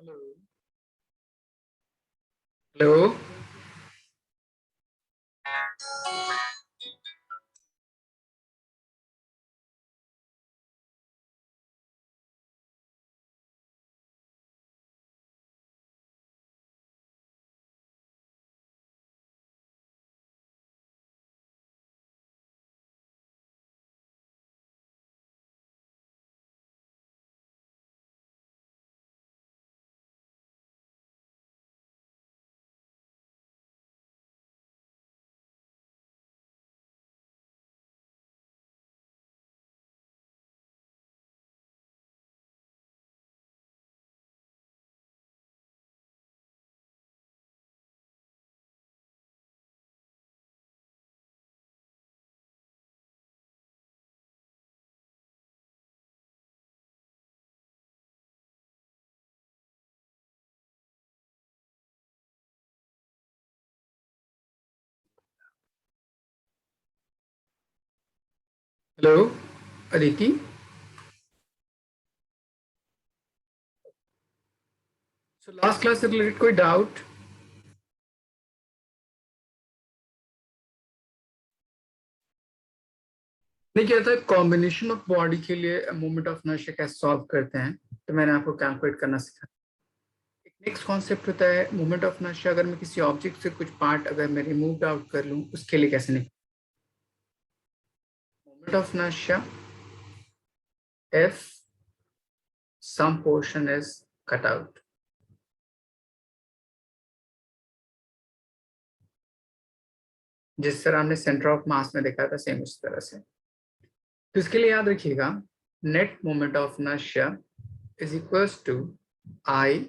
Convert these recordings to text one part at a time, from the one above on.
Hello. Hello. Hello Aditi. So last class से related कोई doubt? नहीं, क्या था कॉम्बिनेशन ऑफ बॉडी के लिए मोमेंट ऑफ इनर्शिया कैसे सॉल्व करते हैं, तो मैंने आपको कैलकुलेट करना सिखाया। एक नेक्स्ट कॉन्सेप्ट होता है मोमेंट ऑफ इनर्शिया। अगर मैं किसी ऑब्जेक्ट से कुछ पार्ट अगर मैं रिमूव आउट कर लूं, उसके लिए कैसे निकाल moment of inertia if some portion is cut out. जिस तरह हमने सेंटर ऑफ मास में देखा था, सेम उस तरह से। तो इसके लिए याद रखिएगा, net moment of inertia is equals to I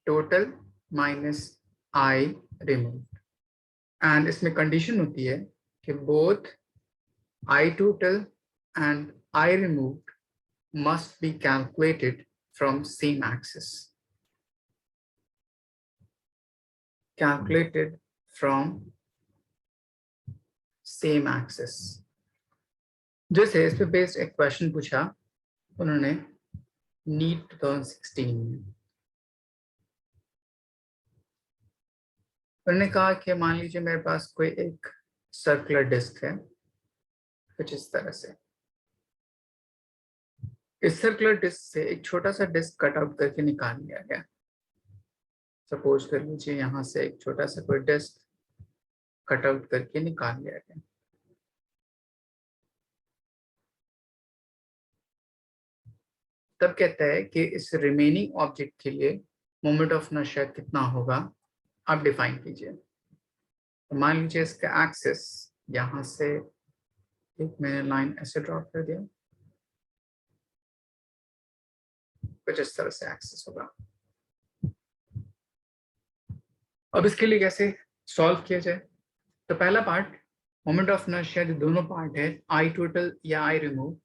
total minus I remove. And इसमें कंडीशन होती है कि both I total and I remove must be calculated from same axis. Calculated from same axis. जैसे इस पे बेस्ड एक question पूछा उन्होंने नीट 2016 में। उन्होंने कहा कि मान लीजिए मेरे पास कोई एक सर्कुलर डिस्क है कुछ इस तरह से। इस सर्कुलर डिस्क से एक छोटा सा डिस्क कट आउट करके निकाल लिया गया। सपोज कर लीजिए यहाँ से एक छोटा सा कोई डिस्क कट आउट करके निकाल लिया गया। तब कहता है कि इस रिमेनिंग ऑब्जेक्ट के लिए मोमेंट ऑफ इनर्शिया कितना होगा, आप डिफाइन कीजिए। तो मान लीजिए इसका एक्सिस यहाँ से, एक मैंने लाइन ऐसे ड्रॉ कर दिया, कुछ इस तरह से एक्सिस होगा। अब इसके लिए कैसे सॉल्व किया जाए? तो पहला पार्ट, मोमेंट ऑफ इनर्शिया जो दोनों पार्ट है, आई टोटल या आई remove,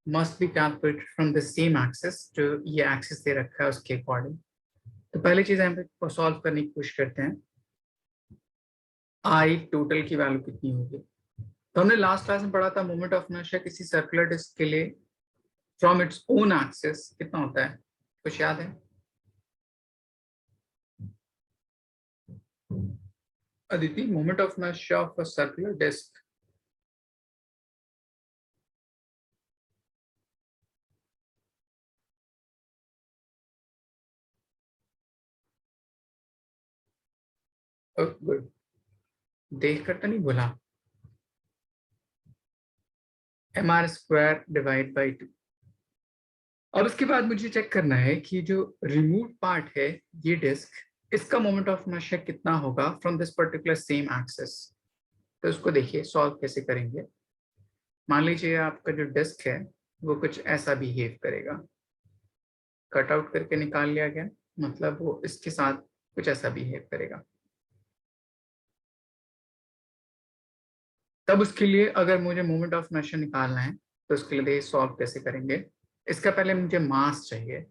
must be calculated from the same axis. जो ये एक्सिस दे रखा है उसके अकॉर्डिंग। तो पहली चीज हम सॉल्व करने की कोशिश करते हैं, आई टोटल की वैल्यू कितनी होगी। तो हमने लास्ट क्लास में पढ़ा था मोमेंट ऑफ इनर्शिया किसी सर्कुलर डिस्क के लिए फ्रॉम इट्स ओन एक्सिस कितना होता है, कुछ याद है? Aditi, moment of inertia of a circular disc. Good, देख कर तो नहीं बोला। mr² divide by 2। और उसके बाद मुझे चेक करना है कि जो रिमूव पार्ट है ये डिस्क, इसका मोमेंट ऑफ इनर्शिया कितना होगा from this particular same axis. तो उसको देखिए सॉल्व कैसे करेंगे। मान लीजिए आपका जो डिस्क है वो कुछ ऐसा बिहेव करेगा, कट आउट करके निकाल लिया गया, मतलब वो इसके साथ कुछ ऐसा बिहेव करेगा। तब उसके लिए अगर मुझे मोमेंट ऑफ इनर्शिया निकालना है तो उसके लिए सॉल्व कैसे करेंगे? इसका पहले मुझे मास चाहिए।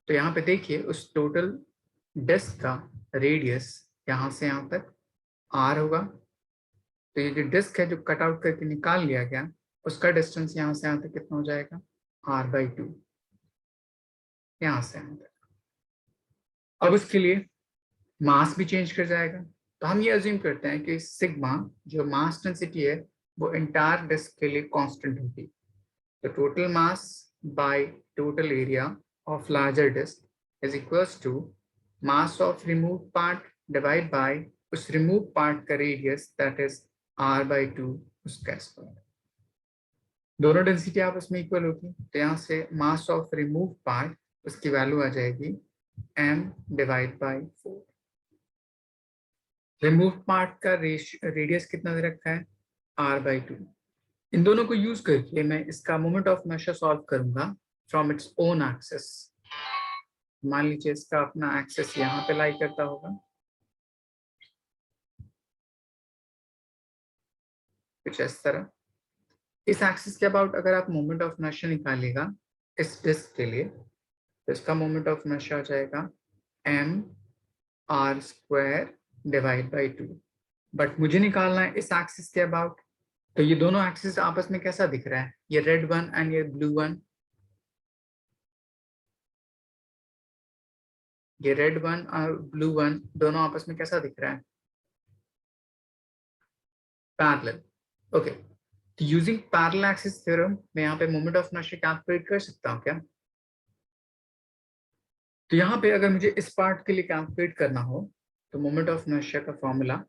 तो यहाँ पे देखिए उस टोटल डिस्क का रेडियस यहाँ से यहाँ तक आर होगा। तो ये जो डिस्क है जो कट आउट करके निकाल लिया गया, उसका डिस्टेंस यहाँ से यहाँ तक कितना हो जाएगा, r/2, यहाँ से यहाँ तक। अब उसके लिए मास भी चेंज कर जाएगा, तो हम ये अज्यूम करते हैं कि सिग्मा जो मास डेंसिटी है वो इंटायर डिस्क के लिए कांस्टेंट होगी। तो total mass by total area of larger disc is equals to mass of remove part divide by उस रिमूव पार्ट का रेडियस दैट इज r/2 उसका स्क्वायर। दोनों डेंसिटी आपस में इक्वल होगी, तो यहाँ से मास ऑफ रिमूव पार्ट उसकी वैल्यू आ जाएगी m/4। रिमूव पार्ट का रेडियस कितना दे रखा है r/2। इन दोनों को यूज करके मैं इसका मोमेंट ऑफ इनर्शिया सॉल्व करूंगा फ्रॉम इट्स ओन एक्सेस। मान लीजिए इसका अपना एक्सेस यहाँ पे लाई करता होगा कुछ इस तरह। इस एक्सिस के अबाउट अगर आप मोमेंट ऑफ इनर्शिया निकालिएगा इस डिस्क के लिए, तो इसका मोमेंट ऑफ इनर्शिया हो जाएगा mr² / 2। बट मुझे निकालना है इस एक्सिस के अबाउट, तो ये दोनों एक्सिस आपस में कैसा दिख रहा है, ये रेड वन एंड ये ब्लू वन, ये रेड वन और ब्लू वन दोनों आपस में कैसा दिख रहा है, पैरेलल। ओके, तो यूजिंग पैरेलल एक्सिस थ्योरम मैं यहाँ पे मोमेंट ऑफ इनर्शिया कैलकुलेट कर सकता हूँ क्या? तो यहाँ पे अगर मुझे इस पार्ट के लिए कैलकुलेट करना हो तो मोमेंट ऑफ इनर्शिया का formula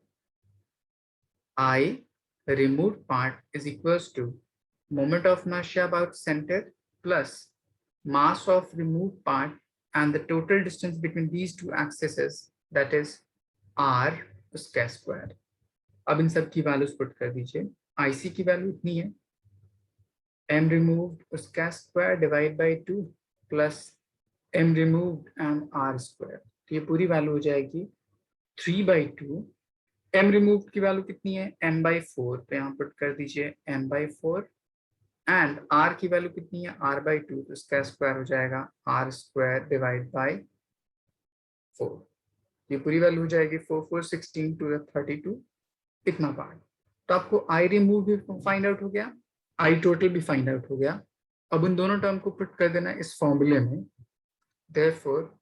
I removed part is equals to moment of inertia about center plus mass of removed part and the total distance between these two axes that is r उसका square. अब इन सब की values put कर दीजिए। IC की value इतनी है m removed उसका square divide by 2 plus m removed and r square, तो ये पूरी वैल्यू हो जाएगी 3/2। m रिमूव की वैल्यू कितनी है m/4, तो यहाँ पुट कर दीजिए m/4 एंड r की वैल्यू कितनी है r/2, तो इसका स्क्वायर हो जाएगा r² डिवाइड बाय 4। ये पूरी वैल्यू हो जाएगी 4 4 16 टू द 32 इतना पार्ट। तो आपको आई रिमूव भी फाइंड आउट हो गया, आई टोटल भी फाइंड आउट हो गया। अब उन दोनों टर्म को पुट कर देना इस फॉर्मूले में। Therefore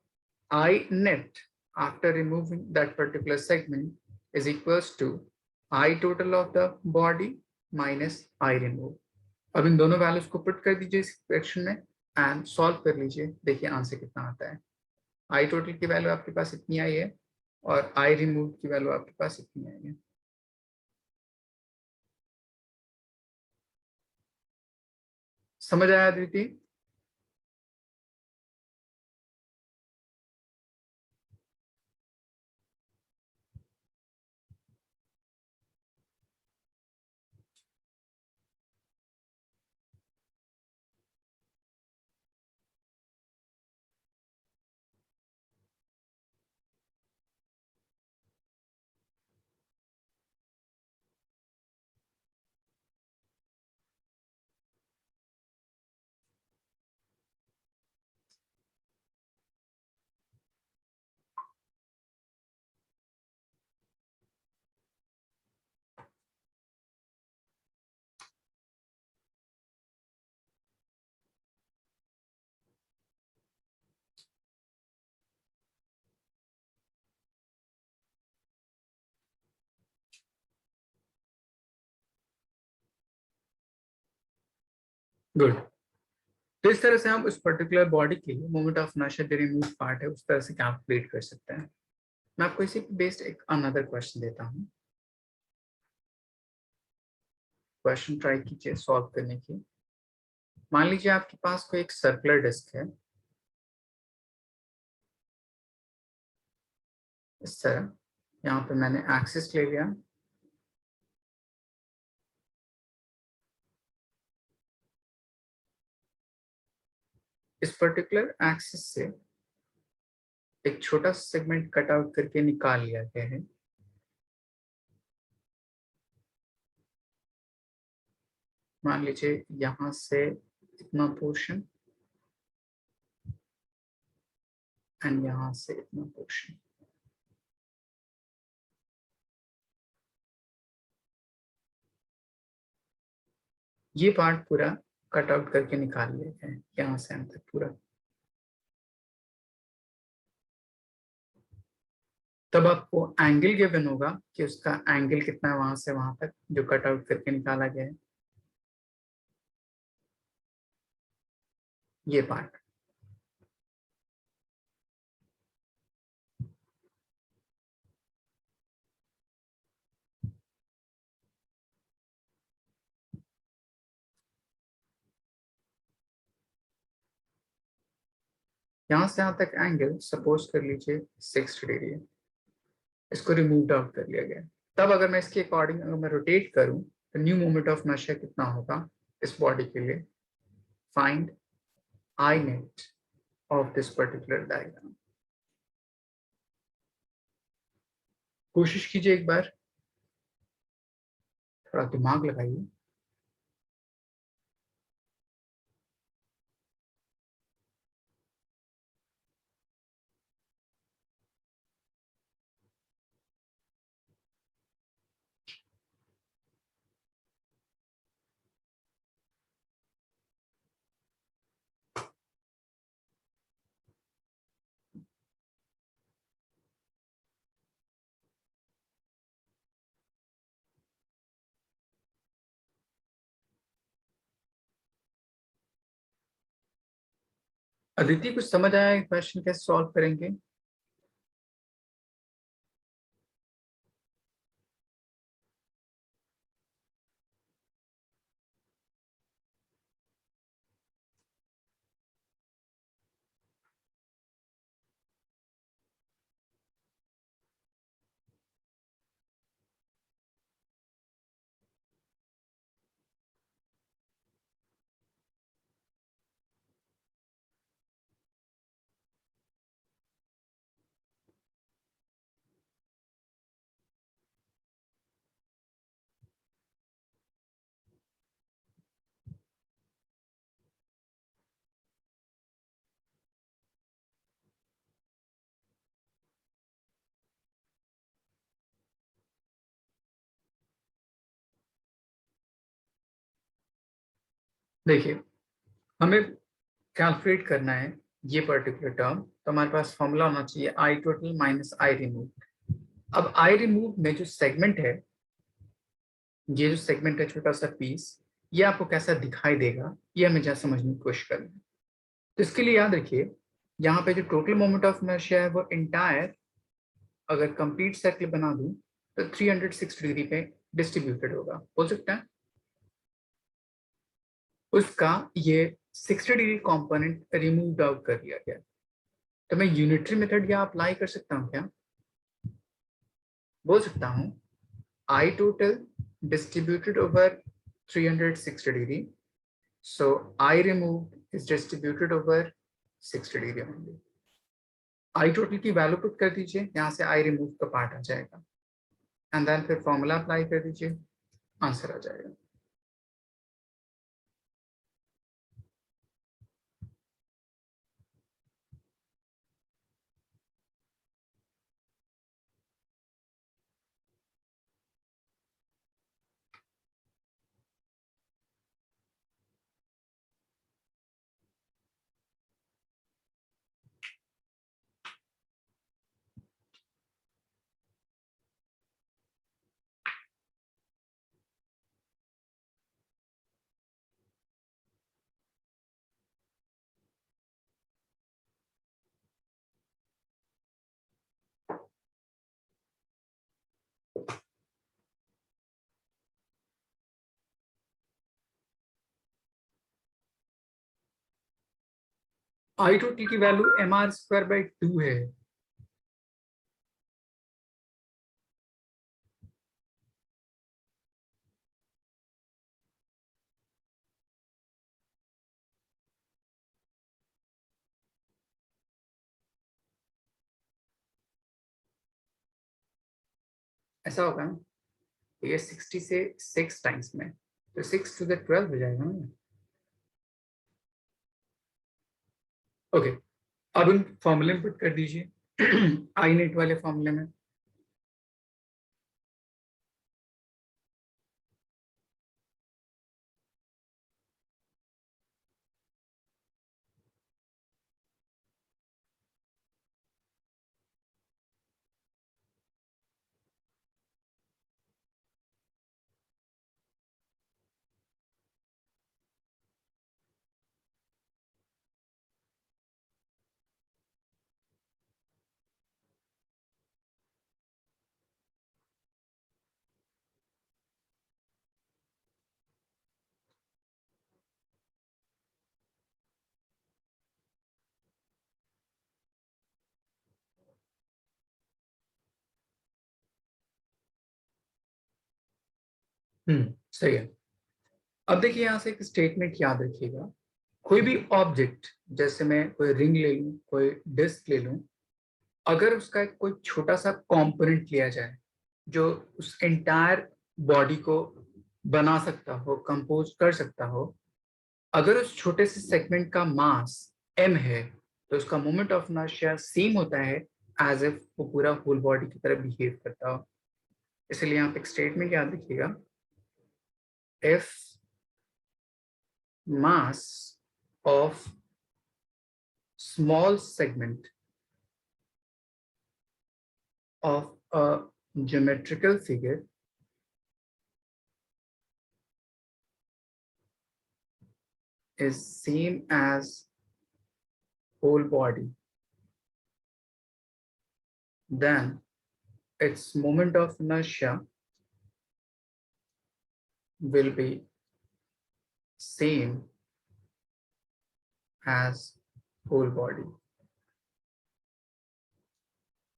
I net after removing that particular segment is equals to I total of the body minus I remove. अब इन दोनों वैल्यूज को पुट कर दीजिए इस इक्वेशन में एंड सॉल्व कर लीजिए, देखिए आंसर कितना आता है। आई टोटल की वैल्यू आपके पास इतनी आई है और आई रिमूव की वैल्यू आपके पास इतनी आई है। समझ आया अदिति? गुड। तो इस तरह से हम उस पर्टिकुलर बॉडी के लिए मोमेंट ऑफ इनर्शिया जो रिमूव पार्ट है उस तरह से कैलकुलेट कर सकते हैं। मैं आपको इसी बेस्ड एक अनदर क्वेश्चन देता हूँ। क्वेश्चन ट्राई कीजिए सॉल्व करने की। मान लीजिए आपके पास कोई एक सर्कुलर डिस्क है इस तरह, यहाँ पे मैंने एक्सिस ले लिया, इस पर्टिकुलर एक्सिस से एक छोटा सेगमेंट कट आउट करके निकाल लिया गया है। मान लीजिए यहाँ से इतना पोर्शन एंड यहाँ से इतना पोर्शन, ये पार्ट पूरा कट आउट करके निकाल लिया गया है यहाँ से अंत तक पूरा। तब आपको एंगल गिवन होगा कि उसका एंगल कितना है वहां से वहां तक जो कट आउट करके निकाला गया है, ये पार्ट। यहां से यहां तक एंगल सपोज कर लीजिए 60 डिग्री है, इसको रिमूव आउट कर लिया गया। तब अगर मैं इसके अकॉर्डिंग अगर मैं रोटेट करूं तो न्यू मोमेंट ऑफ इनर्शिया कितना होगा इस बॉडी के लिए। Find I net of this particular diagram. कोशिश कीजिए एक बार, थोड़ा दिमाग लगाइए। अदिति कुछ समझ आया क्वेश्चन कैसे सॉल्व करेंगे? देखिए, हमें कैलकुलेट करना है ये पर्टिकुलर टर्म, तो हमारे पास फॉर्मूला होना चाहिए आई टोटल माइनस आई रिमूव। अब आई रिमूव में जो सेगमेंट है, ये जो सेगमेंट है छोटा सा पीस, ये आपको कैसा दिखाई देगा ये हमें जहाँ समझने की कोशिश करना है। तो इसके लिए याद रखिए, यहाँ पे जो टोटल मोमेंट ऑफ इनर्शिया है वो इंटायर, अगर कंप्लीट सर्कल बना दूं तो 360 डिग्री पे डिस्ट्रीब्यूटेड होगा, हो सकता है उसका ये 60 डिग्री कंपोनेंट रिमूव आउट कर दिया गया। तो मैं यूनिटरी मेथड यहाँ अप्लाई कर सकता हूँ क्या? बोल सकता हूँ I total distributed over 360 degree, so I removed is distributed over 60 degree only। I total की वैल्यू पुट कर दीजिए, यहाँ से आई रिमूव का पार्ट आ जाएगा एंड देन फिर फॉर्मूला अप्लाई कर दीजिए, आंसर आ जाएगा। आई टोटल की value m r square by 2 है। ऐसा होगा ना, तो ये 60 से 6 टाइम्स में, तो 6 to the 12 हो जाएगा ना। ओके, अब इन फॉर्मूले में पुट कर दीजिए आई नेट वाले फॉर्मूले में। सही है। अब देखिए यहाँ से एक स्टेटमेंट याद रखिएगा, कोई भी ऑब्जेक्ट, जैसे मैं कोई रिंग ले लूं, कोई डिस्क ले लूं, अगर उसका कोई छोटा सा कंपोनेंट लिया जाए जो उस एंटायर बॉडी को बना सकता हो, कंपोज कर सकता हो, अगर उस छोटे से सेगमेंट का मास m है तो उसका मोमेंट ऑफ इनर्शिया सेम होता है एज इफ वो पूरा होल बॉडी की तरह बिहेव करता हो। इसलिए यहाँ पे एक स्टेटमेंट याद रखिएगा, if mass of small segment of a geometrical figure is same as whole body, then its moment of inertia will be same as whole body।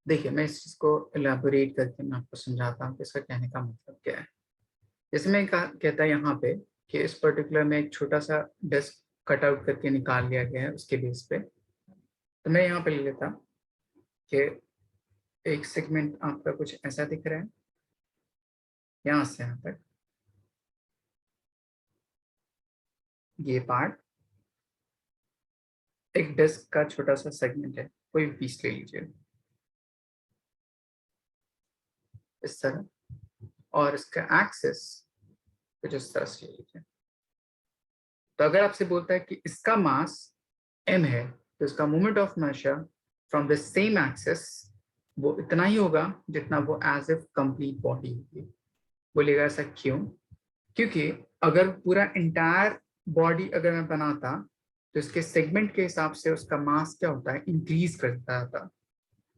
देखिए मैं इस चीज को इलेबोरेट करके मैं आपको समझाता हूँ कि इसका कहने का मतलब क्या है। जैसे मैं कहता है यहाँ पे कि इस पर्टिकुलर में एक छोटा सा डिस्क कट आउट करके निकाल लिया गया है उसके बेस पे, तो मैं यहाँ पे ले लेता कि एक सेगमेंट आपका कुछ ऐसा दिख रहा है, यहाँ से यहाँ तक ये पार्ट एक डिस्क का छोटा सा सेगमेंट है, कोई पीस ले लीजिए इस तरह, और इसका एक्सिस कुछ इस तरह से ले लीजिए। तो अगर आपसे बोलता है कि इसका मास m है तो इसका moment of inertia from the same axis वो इतना ही होगा जितना वो एज इफ कंप्लीट बॉडी होगी। बोलिएगा ऐसा क्यों? क्योंकि अगर पूरा इंटायर बॉडी अगर मैं बनाता तो इसके सेगमेंट के हिसाब से उसका मास क्या होता है, इंक्रीज करता था।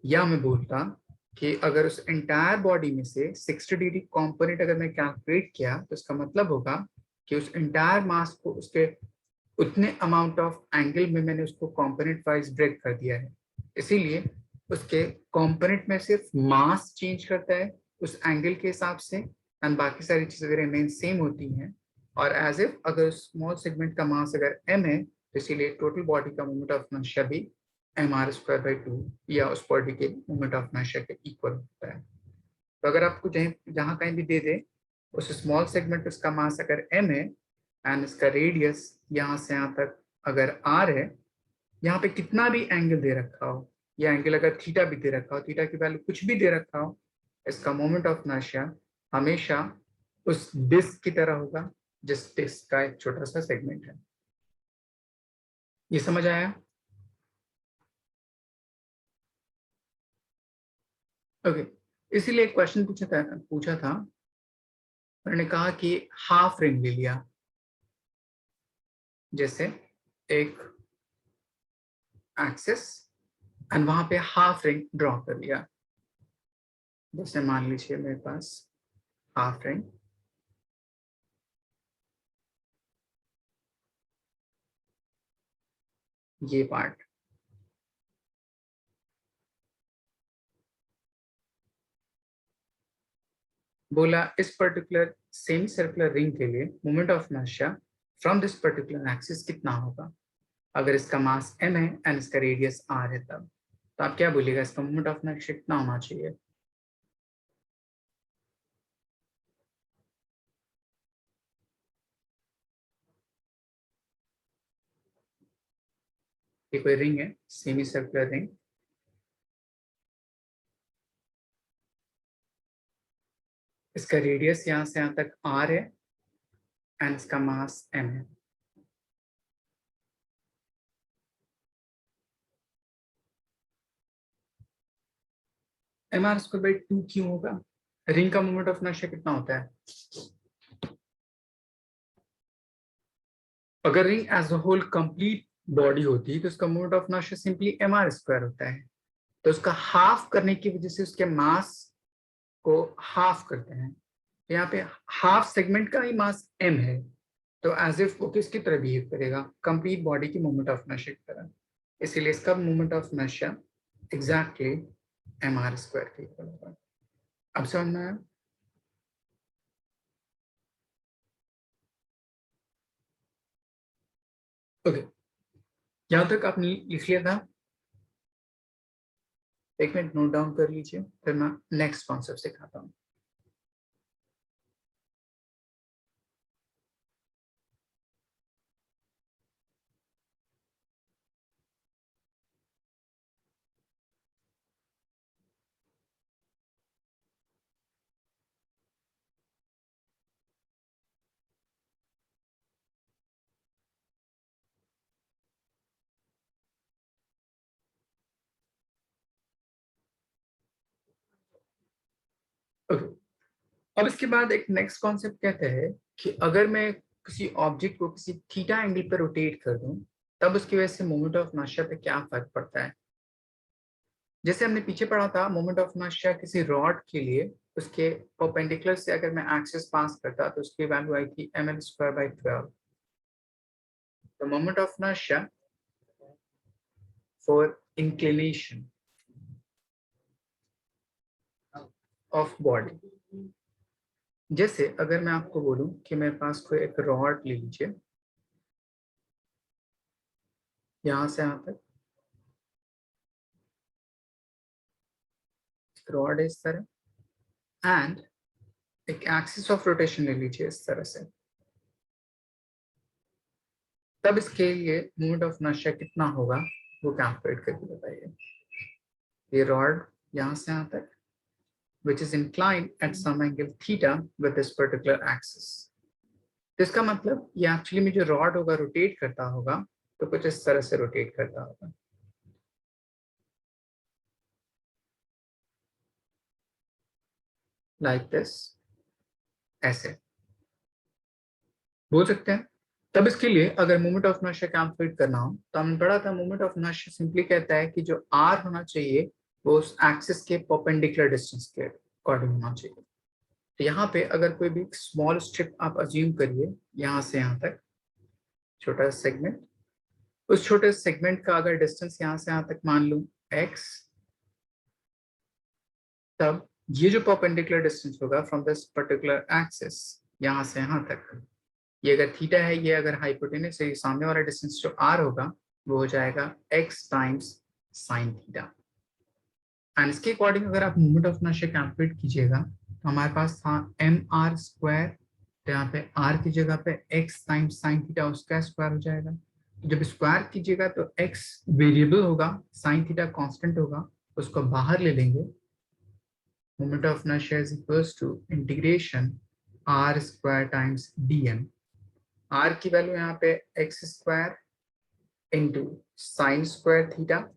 या मैं बोलता कि अगर उस एंटायर बॉडी में से 60 डिग्री कंपोनेंट अगर मैं कैलकुलेट किया तो इसका मतलब होगा कि उस एंटायर मास को उसके उतने अमाउंट ऑफ एंगल में मैंने उसको कंपोनेंट वाइज ब्रेक कर दिया है। इसीलिए उसके कंपोनेंट में सिर्फ मास चेंज करता है उस एंगल के हिसाब से, एंड बाकी सारी चीजें रिमेन सेम होती हैं। और एज इफ अगर स्मॉल सेगमेंट का मास अगर m है तो इसीलिए टोटल बॉडी का मोमेंट ऑफ इनर्शिया भी mr²/2 या उस बॉडी के मोमेंट ऑफ इनर्शिया के इक्वल होता है। तो अगर आपको जहां कहीं भी दे दे उस स्मॉल सेगमेंट उसका मास अगर m है एंड इसका रेडियस यहाँ से यहाँ तक अगर r है, यहाँ पे कितना भी एंगल दे रखा हो, या एंगल अगर थीटा भी दे रखा हो, थीटा की वैल्यू कुछ भी दे रखा हो, इसका मोमेंट ऑफ इनर्शिया हमेशा उस डिस्क की तरह होगा जिस डिस्क का एक छोटा सा सेगमेंट है। ये समझ आया? ओके। इसीलिए एक क्वेश्चन पूछा था, मैंने कहा कि हाफ रिंग ले लिया, जैसे एक एक्सिस एंड वहां पे हाफ रिंग ड्रॉ कर लिया। जैसे मान लीजिए मेरे पास हाफ रिंग, ये पार्ट, बोला इस पर्टिकुलर सेमी सर्कुलर रिंग के लिए moment of inertia from this particular axis कितना होगा अगर इसका मास m है एंड इसका रेडियस r है तब। तो आप क्या बोलिएगा, इसका मोमेंट ऑफ इनर्शिया कितना होना चाहिए? ये कोई रिंग है, सेमी सर्कुलर रिंग, इसका रेडियस यहाँ से यहाँ तक r है एंड इसका मास m है। mr²/2 क्यों होगा? रिंग का मोमेंट ऑफ इनर्शिया कितना होता है? अगर ring as a whole complete body होती तो उसका moment of inertia simply mr² होता है। तो उसका हाफ करने की वजह से उसके मास को हाफ करते हैं। तो यहाँ पे हाफ सेगमेंट का ही मास m है, तो एज इफ वो किसकी तरह बिहेव करेगा, कंप्लीट बॉडी की मोमेंट ऑफ इनर्शिया की तरह। इसीलिए इसका moment of inertia exactly mr² के इक्वल होगा। अब समझ में आया? ओके, यहाँ तक आपने लिख लिया था? एक मिनट नोट डाउन कर लीजिए, फिर मैं नेक्स्ट कॉन्सेप्ट सिखाता हूँ। ओके, अब इसके बाद एक नेक्स्ट कॉन्सेप्ट कहते हैं कि अगर मैं किसी ऑब्जेक्ट को किसी थीटा एंगल पर रोटेट कर दूं, तब उसकी वजह से मोमेंट ऑफ इनर्शिया पे क्या फर्क पड़ता है। जैसे हमने पीछे पढ़ा था, मोमेंट ऑफ इनर्शिया किसी रॉड के लिए उसके परपेंडिकुलर से अगर मैं एक्सिस पास करता तो उसकी वैल्यू आई थी ml²/12। The moment of inertia for inclination of body. जैसे अगर मैं आपको बोलूं कि मेरे पास कोई एक रॉड ले लीजिए, यहां से यहां तक रॉड है इस तरह, एंड एक एक्सिस ऑफ रोटेशन ले लीजिए इस तरह से, तब इसके लिए मोमेंट ऑफ इनर्शिया कितना होगा वो कैलकुलेट करके बताइए। ये रॉड यहाँ से यहाँ तक which is inclined at some angle theta with this particular axis। तो इसका मतलब ये एक्चुअली में जो रॉड होगा रोटेट करता होगा तो कुछ इस तरह से रोटेट करता होगा, लाइक दिस, ऐसे बोल सकते हैं। तब इसके लिए अगर मोमेंट ऑफ इनर्शिया कैलकुलेट करना हो तो हमने पढ़ा था, मोमेंट ऑफ इनर्शिया सिंपली कहता है कि जो आर होना चाहिए वो उस एक्सिस के परपेंडिकुलर डिस्टेंस के अकॉर्डिंग होना चाहिए। तो यहाँ पे अगर कोई भी स्मॉल स्ट्रिप आप अज्यूम करिए, यहाँ से यहाँ तक छोटा सेगमेंट, उस छोटे सेगमेंट का अगर डिस्टेंस यहाँ से यहाँ तक मान लूं x, तब ये जो परपेंडिकुलर डिस्टेंस होगा फ्रॉम दिस पर्टिकुलर एक्सिस यहाँ से यहाँ तक, ये अगर थीटा है, ये अगर हाइपोटेनस है, सामने वाला डिस्टेंस जो r होगा वो हो जाएगा x times sine theta. And इसके अकॉर्डिंग अगर आप मोमेंट ऑफ इनर्शिया कैलकुलेट कीजिएगा तो हमारे पास था mr², तो यहाँ पे r की जगह पे x टाइम्स साइन थीटा उसका स्क्वायर हो जाएगा। तो जब स्क्वायर कीजिएगा तो x वेरिएबल होगा, साइन थीटा कांस्टेंट होगा, उसको बाहर ले लेंगे। Moment of inertia is equals to integration r² times dm। r की वैल्यू यहाँ पे x² into sine square theta,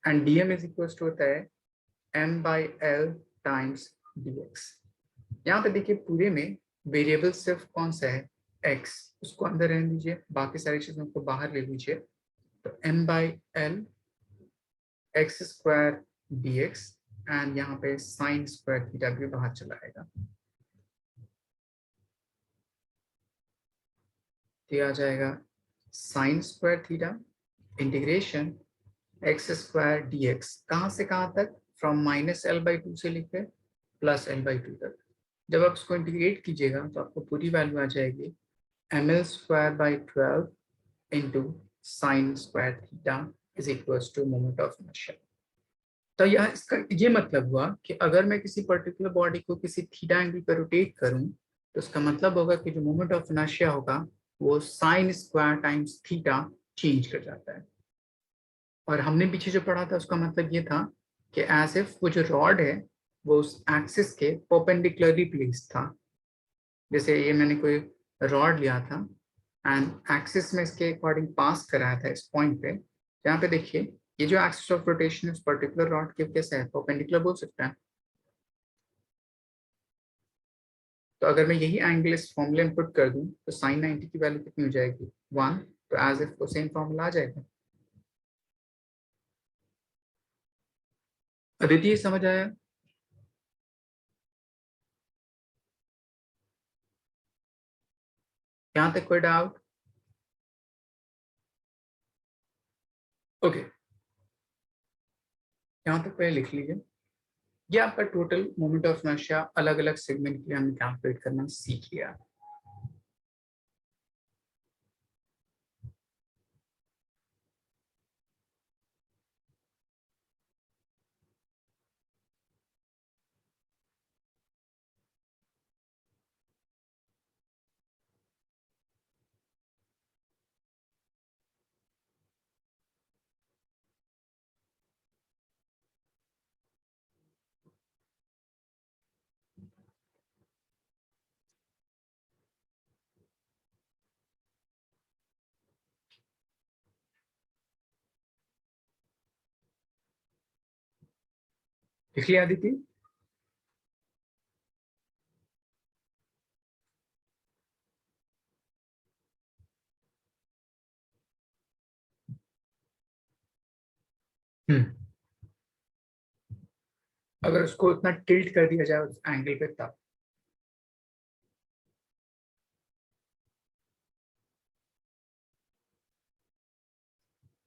and dm is equals to होता है m/l टाइम्स dx। यहाँ पे देखिए पूरे में वेरिएबल सिर्फ कौन सा है, x, उसको अंदर रहने दीजिए, बाकी सारी चीजों को बाहर ले लीजिए। तो m/l x² dx, एंड यहाँ पे साइन स्क्वायर थीटा भी बाहर चला आएगा, तो आ जाएगा sign square theta integration x² dx, कहाँ से कहाँ तक, फ्रॉम -l/2 से लेकर +l/2 तक। जब आप इसको इंटीग्रेट कीजिएगा तो आपको पूरी वैल्यू आ जाएगी ml²/12 into sine square theta is equals to moment of inertia. तो यह इसका ये मतलब हुआ कि अगर मैं किसी पर्टिकुलर बॉडी को किसी थीटा एंगल पर रोटेट करूं तो इसका मतलब होगा कि जो मोमेंट ऑफ इनर्शिया होगा वो sine square times theta change कर जाता है। और हमने पीछे जो पढ़ा था उसका मतलब ये था कि एज इफ वो जो रॉड है वो उस एक्सिस के परपेंडिकुलरली प्लेस्ड था। जैसे ये मैंने कोई रॉड लिया था एंड एक्सिस में इसके अकॉर्डिंग पास कराया था इस पॉइंट पे, यहाँ पे देखिए ये जो एक्सिस ऑफ रोटेशन इस पर्टिकुलर रॉड के कैसे है, परपेंडिकुलर बोल सकता है। तो अगर मैं यही एंगल इस फॉर्मूले में पुट कर दूं तो साइन 90 की वैल्यू कितनी हो जाएगी, 1। तो एज इफ सेम फॉर्मूला आ जाएगा। अदिति ये समझ आया? यहाँ तक कोई डाउट? ओके, यहाँ तक पहले लिख लीजिए। ये आपका टोटल मोमेंट ऑफ इनर्शिया अलग अलग सेगमेंट के लिए हमने कैलकुलेट करना सीख लिया। लिख लिया आदित्य? हम्म। अगर उसको इतना टिल्ट कर दिया जाए उस एंगल पे तब।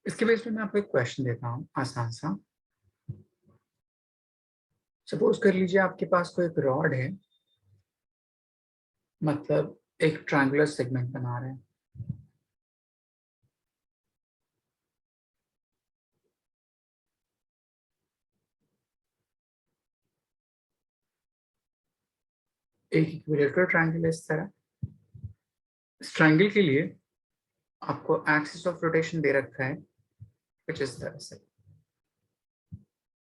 इसके बेस पे मैं आपको एक क्वेश्चन देता हूँ आसान सा। सपोज कर लीजिए आपके पास कोई एक रॉड है, मतलब एक ट्रायंगुलर सेगमेंट बना रहे हैं। एक इक्विलेटरल ट्रायंगल है इस तरह। इस ट्रायंगल के लिए आपको एक्सिस ऑफ रोटेशन दे रखा है कुछ इस तरह से।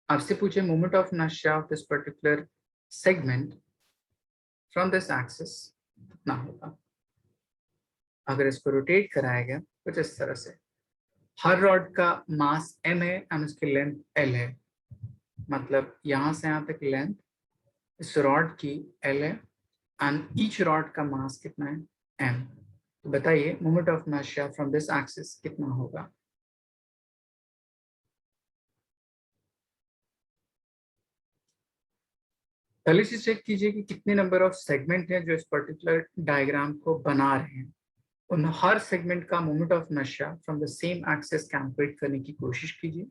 आपसे पूछे moment of inertia of this particular segment from this axis कितना होगा अगर इसको रोटेट कराया गया कुछ इस तरह से। हर रॉड का मास m है एंड उसकी लेंथ l है, मतलब यहां से यहां तक लेंथ इस रॉड की l है एंड ईच रॉड का मास कितना है m। तो बताइए moment of inertia from this axis कितना होगा। पहले से चेक कीजिए कि कितने नंबर ऑफ सेगमेंट हैं जो इस पर्टिकुलर डायग्राम को बना रहे हैं। उन हर सेगमेंट का moment of inertia from the same axis calculate करने की कोशिश कीजिए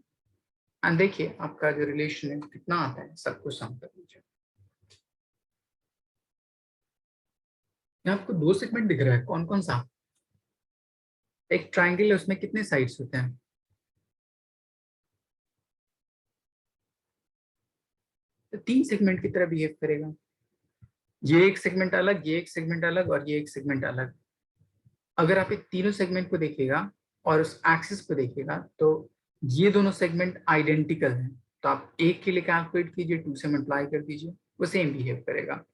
एंड देखिए आपका जो रिलेशन है कितना आता है, सब कुछ सम कर लीजिए। यहाँ आपको दो सेगमेंट दिख रहा है, कौन कौन सा? एक ट्राइंगल है, उसमें कितने साइड्स होते हैं? तो तीन सेगमेंट की तरह बिहेव करेगा। ये एक सेगमेंट अलग, ये एक सेगमेंट अलग और ये एक सेगमेंट अलग। अगर आप एक तीनों सेगमेंट को देखिएगा और उस एक्सिस को देखिएगा तो ये दोनों सेगमेंट आइडेंटिकल हैं। तो आप एक के लिए कैलकुलेट कीजिए, टू से मल्टीप्लाई कर दीजिए, वो सेम बिहेव करेगा।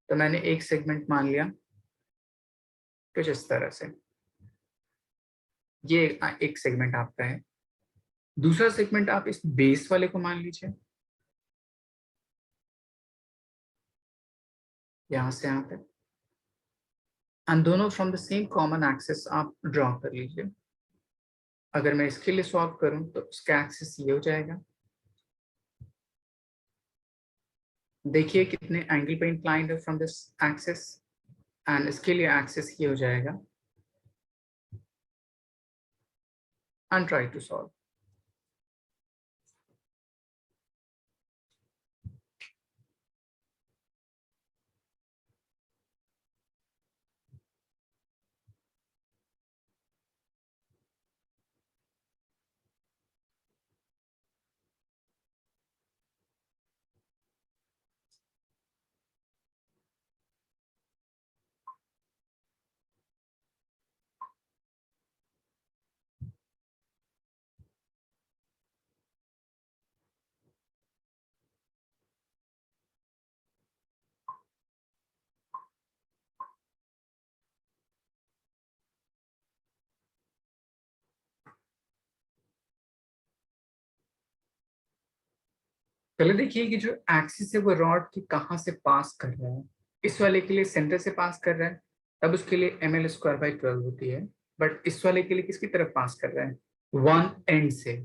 तो मैंने एक सेगमेंट मान लिया कुछ इस तरह से। ये एक सेगमेंट आपका है। दूसरा सेगमेंट आप इस बेस वाले को मान लीजिए, यहां से यहां तक, एंड दोनों from the same common axis आप ड्रॉ कर लीजिए। अगर मैं इसके लिए सॉल्व करूं तो उसका एक्सिस ये हो जाएगा। देखिए कितने एंगल पे इंक्लाइंड है फ्रॉम दिस एक्सिस, एंड इसके लिए एक्सिस ये हो जाएगा एंड ट्राई टू सॉल्व। पहले देखिए कि जो एक्सिस है वो रॉड की कहाँ से पास कर रहा है। इस वाले के लिए सेंटर से पास कर रहा है, तब उसके लिए ml²/12 होती है। बट इस वाले के लिए किसकी तरफ पास कर रहा है? वन एंड से।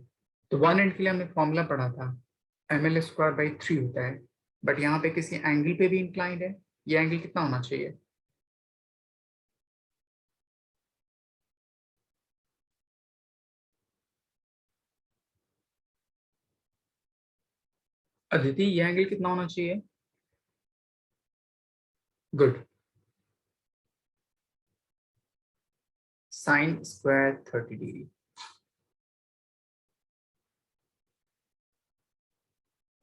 तो वन एंड के लिए हमने फॉर्मूला पढ़ा था, ml²/3 होता है। बट यहाँ पे किसी एंगल पे भी इंक्लाइंड है, ये एंगल कितना होना चाहिए? अदिति ये एंगल कितना होना चाहिए? Good, sin² 30 degree.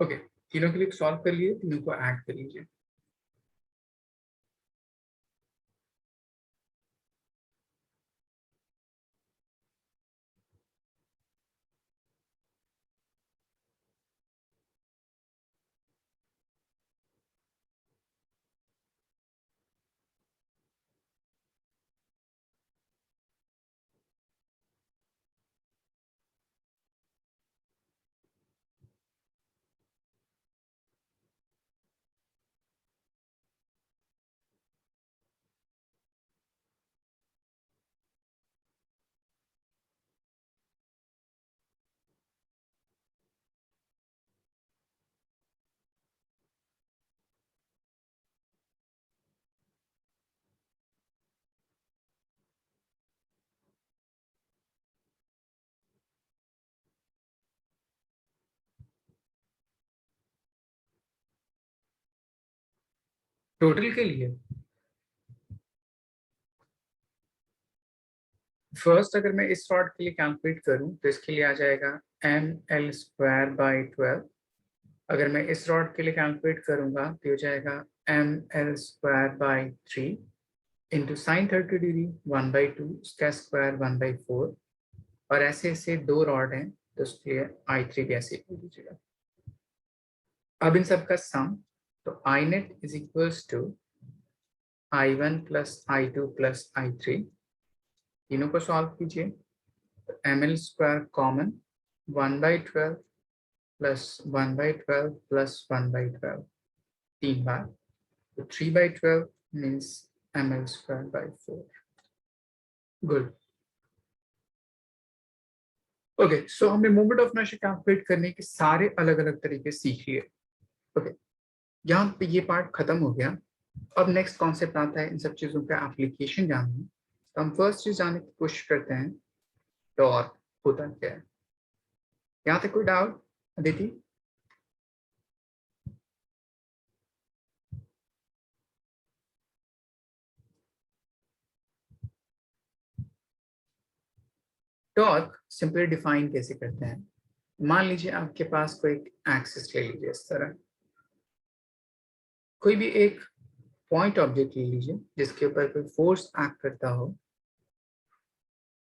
ओके, तीनों के लिए सॉल्व कर लिए, तीनों को ऐड कर लीजिए। टोटल के लिए फर्स्ट अगर मैं इस रॉड के लिए कैलकुलेट करूं तो इसके लिए आ जाएगा ml²/12। अगर मैं इस रॉड के लिए कैलकुलेट करूंगा तो हो जाएगा ml²/3 इंटू साइन 30 डिग्री 1/2 इसका स्क्वायर 1/4 और ऐसे ऐसे दो रॉड हैं तो उसके लिए I3 भी ऐसे लिख लीजिएगा। अब इन सब का सम तो I net is equals to I1 plus I2 plus I3 तीनों को सॉल्व कीजिए। ml² कॉमन 1/12 प्लस 1/12 प्लस 1/12 तीन बार तो 3/12 means ml²/4। Good. Okay so हमने मोमेंट ऑफ इनर्शिया कैलकुलेट करने के सारे अलग अलग तरीके सीख लिए। ओके यहाँ पे ये पार्ट खत्म हो गया। अब नेक्स्ट कॉन्सेप्ट आता है इन सब चीजों का एप्लीकेशन जानना। तो हम फर्स्ट चीज जानने की कोशिश करते हैं टॉर्क होता क्या है। यहाँ तक कोई doubt Aditi? Torque simply define कैसे करते हैं? मान लीजिए आपके पास कोई एक्सिस ले लीजिए, इस तरह कोई भी एक पॉइंट ऑब्जेक्ट ले लीजिए जिसके ऊपर कोई फोर्स एक्ट करता हो।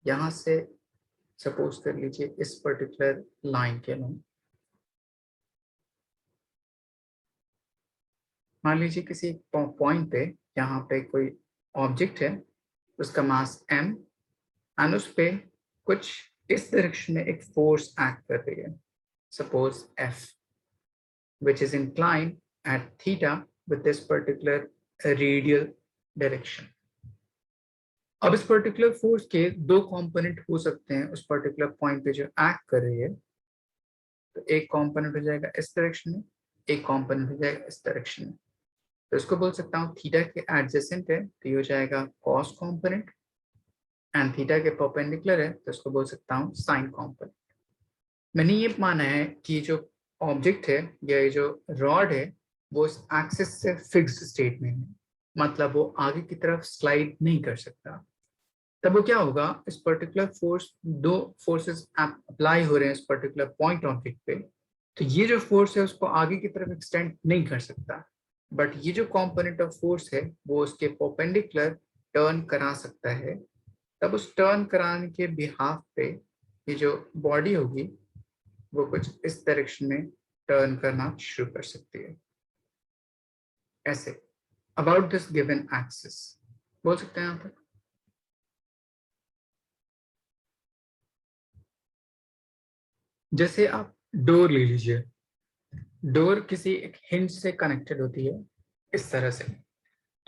यहां से सपोज कर लीजिए इस पर्टिकुलर लाइन के लो, मान लीजिए किसी पॉइंट पे यहाँ पे कोई ऑब्जेक्ट है, उसका मास m एंड उस पे कुछ इस डायरेक्शन में एक फोर्स एक्ट कर रही है, suppose F which is inclined at theta with this particular radial direction। अब इस पर्टिकुलर फोर्स के दो कंपोनेंट हो सकते हैं उस पर्टिकुलर पॉइंट पे जो एक्ट कर रही है। तो एक कंपोनेंट हो जाएगा इस डायरेक्शन में, एक कंपोनेंट हो जाएगा इस डायरेक्शन में। तो इसको बोल सकता हूँ थीटा के एडजेसेंट है तो ये हो जाएगा कॉस कंपोनेंट एंड थीटा के परपेंडिकुलर है तो इसको बोल सकता हूँ साइन कंपोनेंट। मैंने ये माना है कि जो ऑब्जेक्ट है या ये जो रॉड है वो इस एक्सिस से फिक्स्ड स्टेट में है, मतलब वो आगे की तरफ स्लाइड नहीं कर सकता। तब वो क्या होगा, इस पर्टिकुलर फोर्स, दो फोर्सेस अप्लाई हो रहे हैं इस पर्टिकुलर पॉइंट ऑब्जेक्ट पे, तो ये जो फोर्स है उसको आगे की तरफ एक्सटेंड नहीं कर सकता, बट ये जो कंपोनेंट ऑफ फोर्स है वो उसके परपेंडिकुलर टर्न करा सकता है। तब उस टर्न कराने के बिहाफ पे ये जो बॉडी होगी वो कुछ इस डायरेक्शन में टर्न करना शुरू कर सकती है, ऐसे अबाउट दिस गिवन एक्सिस बोल सकते हैं यहाँ पर। जैसे आप डोर ले लीजिए, डोर किसी एक हिंज से कनेक्टेड होती है इस तरह से।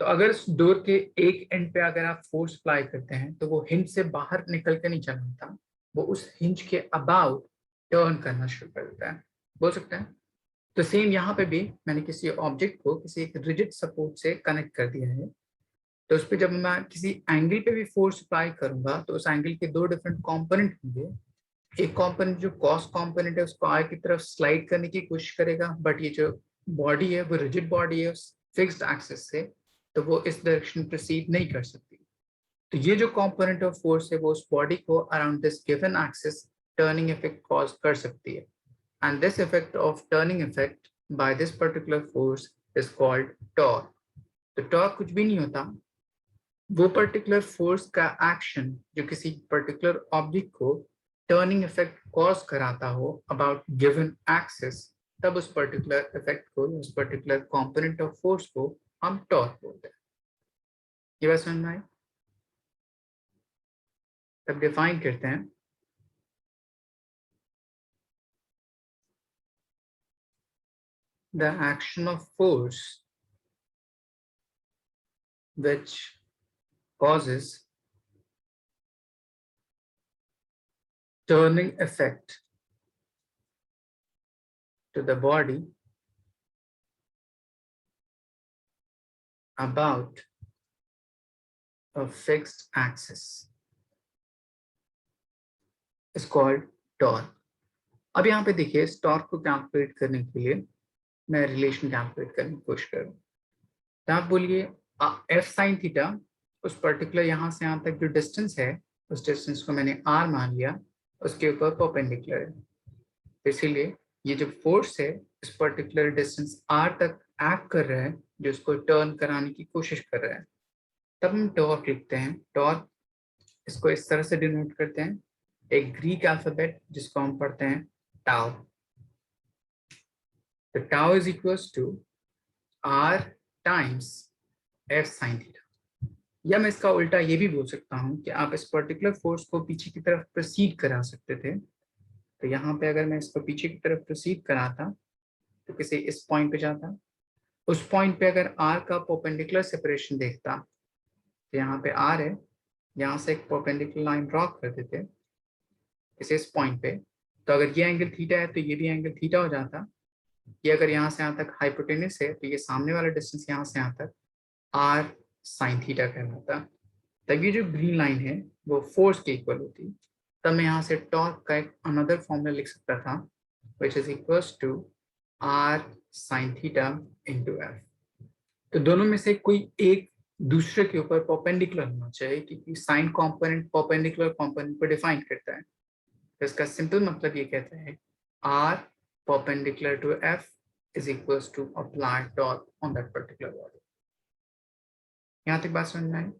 तो अगर उस डोर के एक एंड पे अगर आप फोर्स अप्लाई करते हैं तो वो हिंज से बाहर निकल के नहीं चला जाता, वो उस हिंज के अबाउट टर्न करना शुरू कर देता है, बोल सकते हैं। तो सेम यहाँ पे भी मैंने किसी ऑब्जेक्ट को किसी एक रिजिड सपोर्ट से कनेक्ट कर दिया है, तो उस पर जब मैं किसी एंगल पे भी फोर्स अप्लाई करूंगा तो उस एंगल के दो डिफरेंट कंपोनेंट होंगे। एक कंपोनेंट जो कॉस कंपोनेंट है उसको आगे की तरफ स्लाइड करने की कोशिश करेगा, बट ये जो बॉडी है वो रिजिड बॉडी है उस फिक्स्ड एक्सिस से, तो वो इस डायरेक्शन प्रोसीड नहीं कर सकती। तो ये जो कंपोनेंट ऑफ फोर्स है वो उस बॉडी को around this given axis turning effect cause कर सकती है, and this effect of turning effect by this particular force is called torque. तो टॉर्क कुछ भी नहीं होता, वो पर्टिकुलर फोर्स का एक्शन जो किसी पर्टिकुलर ऑब्जेक्ट को टर्निंग इफेक्ट कॉज कराता हो अबाउट गिवन एक्सिस, तब उस पर्टिकुलर इफेक्ट को, उस पर्टिकुलर कंपोनेंट ऑफ फोर्स को हम टॉर्क बोलते हैं। ये बात समझ में आई? तब डिफाइन करते हैं, the action of force which causes turning effect to the body about a fixed axis is called torque। अब यहाँ पे देखिए इस टॉर्क को कैलकुलेट करने के लिए मैं रिलेशन कैलकुलेट करने की कोशिश करूँ। तो आप बोलिए एफ साइन थीटा, उस पर्टिकुलर यहाँ से यहाँ तक जो डिस्टेंस है, उस डिस्टेंस को मैंने आर मान लिया, उसके ऊपर परपेंडिकुलर है। तो इसीलिए ये जो फोर्स है इस पर्टिकुलर डिस्टेंस आर तक एक्ट कर रहा है, जो इसको टर्न कराने की कोशिश कर रहा है, तब हम टॉर्क लिखते हैं। टॉर्क इसको इस तरह से डिनोट करते हैं, एक ग्रीक अल्फाबेट जिसको हम पढ़ते हैं टाउ। तो tau is equals to r times f sine theta. या मैं इसका उल्टा ये भी बोल सकता हूँ कि आप इस पर्टिकुलर फोर्स को पीछे की तरफ प्रोसीड करा सकते थे। तो यहाँ पे अगर मैं इसको पीछे की तरफ प्रोसीड कराता तो किसी इस पॉइंट पे जाता, उस पॉइंट पे अगर आर का परपेंडिकुलर सेपरेशन देखता, तो यहाँ पे आर है, यहाँ से एक परपेंडिकुलर लाइन ड्रॉ कर देते इस पॉइंट पे, तो अगर ये एंगल थीटा है तो ये भी एंगल थीटा हो जाता। ये अगर यहाँ से यहाँ तक हाइपोटेनस है तो ये सामने वाला डिस्टेंस यहाँ से यहाँ तक आर साइन थीटा कहलाता। तब ये जो ग्रीन लाइन है वो फोर्स के इक्वल होती। तब मैं यहाँ से टॉर्क का एक अनदर फॉर्मूला लिख सकता था, which is equals to r sine theta into f. तो दोनों में से कोई एक दूसरे के ऊपर परपेंडिकुलर होना चाहिए, क्योंकि साइन कंपोनेंट परपेंडिकुलर कंपोनेंट को डिफाइन करता है। तो इसका सिंपल मतलब ये कहता है r perpendicular to f is equals to apply torque on that particular body. यहाँ तक बात समझ में आई?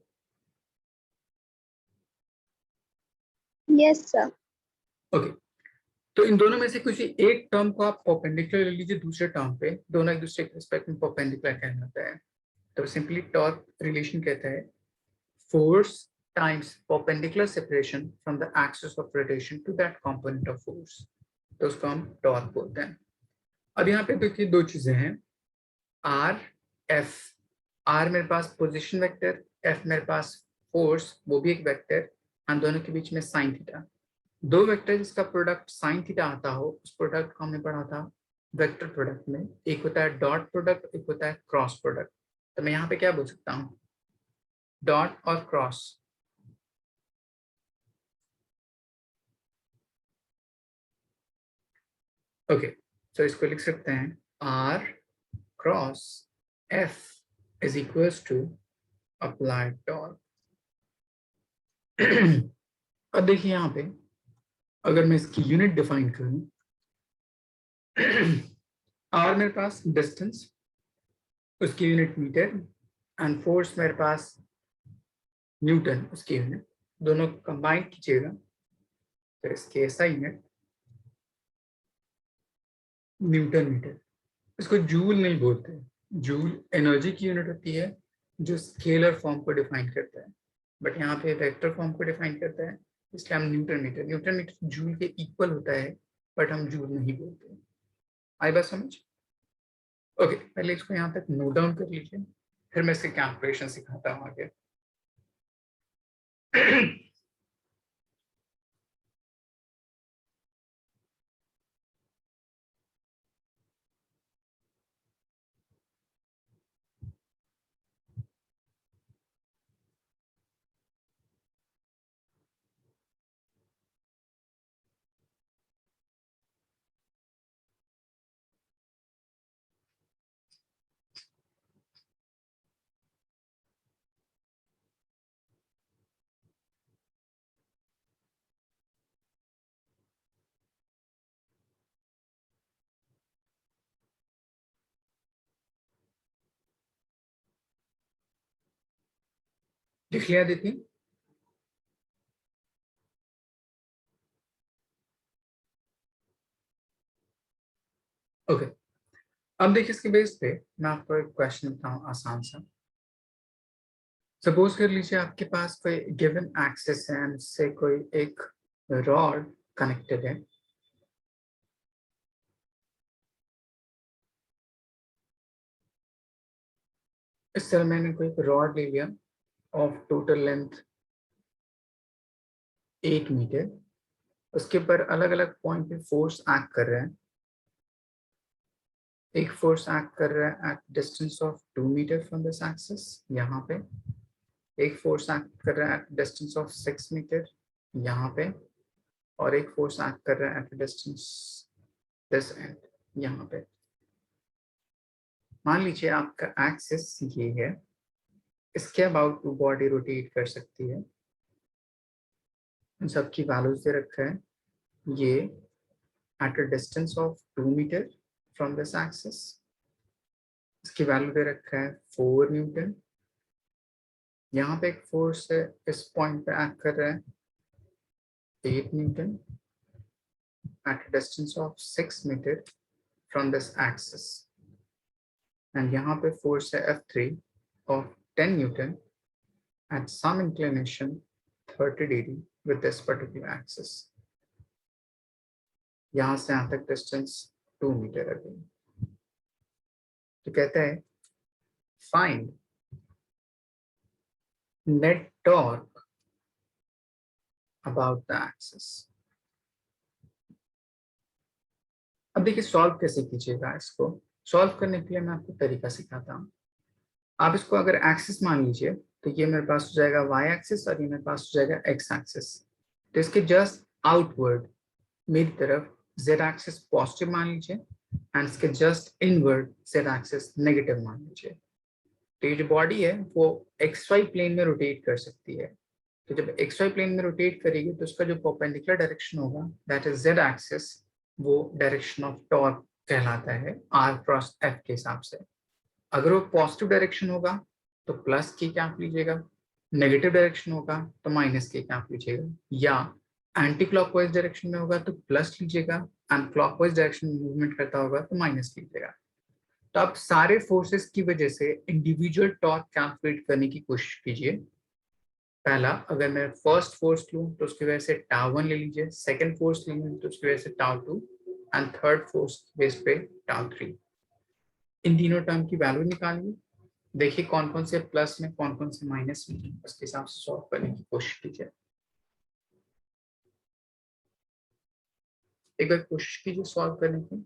Yes sir. ओके, तो इन दोनों में से किसी एक टर्म को आप परपेंडिकुलर ले लीजिए दूसरे टर्म पे, दोनों एक दूसरे के रिस्पेक्ट में परपेंडिकुलर कहलाता है। तो सिंपली टॉर्क रिलेशन कहता है force times perpendicular separation from the axis of rotation to that component of force, तो उसको हम टॉर्क बोलते हैं। अब यहाँ पे देखिए दो चीजें हैं, आर एफ। आर मेरे पास पोजीशन वेक्टर, एफ मेरे पास फोर्स, वो भी एक वेक्टर, हम दोनों के बीच में साइन थीटा। दो वेक्टर जिसका प्रोडक्ट साइन थीटा आता हो, उस प्रोडक्ट को हमने पढ़ा था वेक्टर प्रोडक्ट में, एक होता है डॉट प्रोडक्ट, एक होता है क्रॉस प्रोडक्ट। तो मैं यहाँ पे क्या बोल सकता हूँ, डॉट और क्रॉस। ओके, तो इसको लिख सकते हैं r cross f is equals to applied torque. अब देखिए यहाँ पे अगर मैं इसकी यूनिट डिफाइन करूं, आर मेरे पास डिस्टेंस, उसकी यूनिट मीटर, एंड फोर्स मेरे पास न्यूटन, उसकी यूनिट, दोनों कंबाइन कीजिएगा तो इसके ऐसा यूनिट न्यूटन मीटर। इसको जूल नहीं बोलते, जूल एनर्जी की यूनिट होती है जो स्केलर फॉर्म को डिफाइन करता है, बट यहाँ पे वेक्टर फॉर्म को डिफाइन करता है, इसलिए हम न्यूटन मीटर जूल के इक्वल होता है, बट हम जूल नहीं बोलते। आई बात समझ? ओके, पहले इसको यहाँ तक नोट डाउन कर लीजिए, फिर मैं इसके कैलकुलेशन सिखाता हूँ आगे। लिख लिया देती। ओके, अब देखिए इसके बेस पे मैं आपको एक क्वेश्चन बताऊँ आसान सा। सपोज कर लीजिए आपके पास कोई गिवन एक्सिस है, उससे कोई एक रॉड कनेक्टेड है। इस तरह मैंने कोई रॉड ले लिया ऑफ टोटल लेंथ 8 मीटर, उसके ऊपर अलग अलग पॉइंट पे फोर्स एक्ट कर रहा है। एक फोर्स एक्ट कर रहा है at distance of 2 meter from this axis यहाँ पे, एक फोर्स एक्ट कर रहा है एट डिस्टेंस ऑफ 6 मीटर यहाँ पे, और एक फोर्स एक्ट कर रहा है एट डिस्टेंस दिस एंड यहाँ पे। मान लीजिए आपका एक्सिस ये है, इसके अबाउट बॉडी रोटेट कर सकती है, इन सबकी वैल्यूज दे रखा है। ये at a distance of 2 meter from this axis, इसकी वैल्यू दे रखा है 4 न्यूटन। यहाँ पे एक फोर्स है, इस पॉइंट पे एक्ट कर रहा है 8 newton at a distance of 6 meter from this axis. And यहाँ पे फोर्स है F3 of 10 Newton at some inclination 30 degree with this particular axis. यहाँ से यहाँ तक डिस्टेंस 2 मीटर है। तो कहता है find net torque about the axis. अब देखिए सॉल्व कैसे कीजिएगा। इसको सॉल्व करने के लिए मैं आपको तरीका सिखाता हूँ। आप इसको अगर एक्सिस मान लीजिए तो ये मेरे पास हो जाएगा y एक्सिस और ये मेरे पास हो जाएगा x एक्सिस। तो इसके जस्ट आउटवर्ड मेरी तरफ z एक्सिस पॉजिटिव मान लीजिए एंड इसके just inward z axis negative मान लीजिए। तो ये जो बॉडी है वो xy प्लेन में रोटेट कर सकती है। तो जब xy प्लेन में रोटेट करेगी तो उसका जो परपेंडिकुलर डायरेक्शन होगा दैट इज z एक्सिस, वो डायरेक्शन ऑफ टॉर्क कहलाता है r क्रॉस f के हिसाब से। अगर वो पॉजिटिव डायरेक्शन होगा तो प्लस के कैप लीजिएगा, नेगेटिव डायरेक्शन होगा तो माइनस के कैप लीजिएगा, या एंटी क्लॉकवाइज डायरेक्शन में होगा तो प्लस लीजिएगा, एंड क्लॉकवाइज डायरेक्शन में मूवमेंट करता होगा तो माइनस लीजिएगा। तो आप सारे फोर्सेस की वजह से इंडिविजुअल टॉर्क कैलकुलेट करने की कोशिश कीजिए। पहला, अगर मैं फर्स्ट फोर्स लूं तो उसकी वजह से टाउ 1 ले लीजिए, सेकंड फोर्स लूं तो उसकी वजह से tau 2 and third force base पे टाउ 3। इन तीनों टर्म की वैल्यू निकालिए, देखिए कौन कौन से प्लस में कौन कौन से माइनस में, उसके हिसाब से सॉल्व करने की कोशिश कीजिए। एक बार कोशिश कीजिए सॉल्व करने की।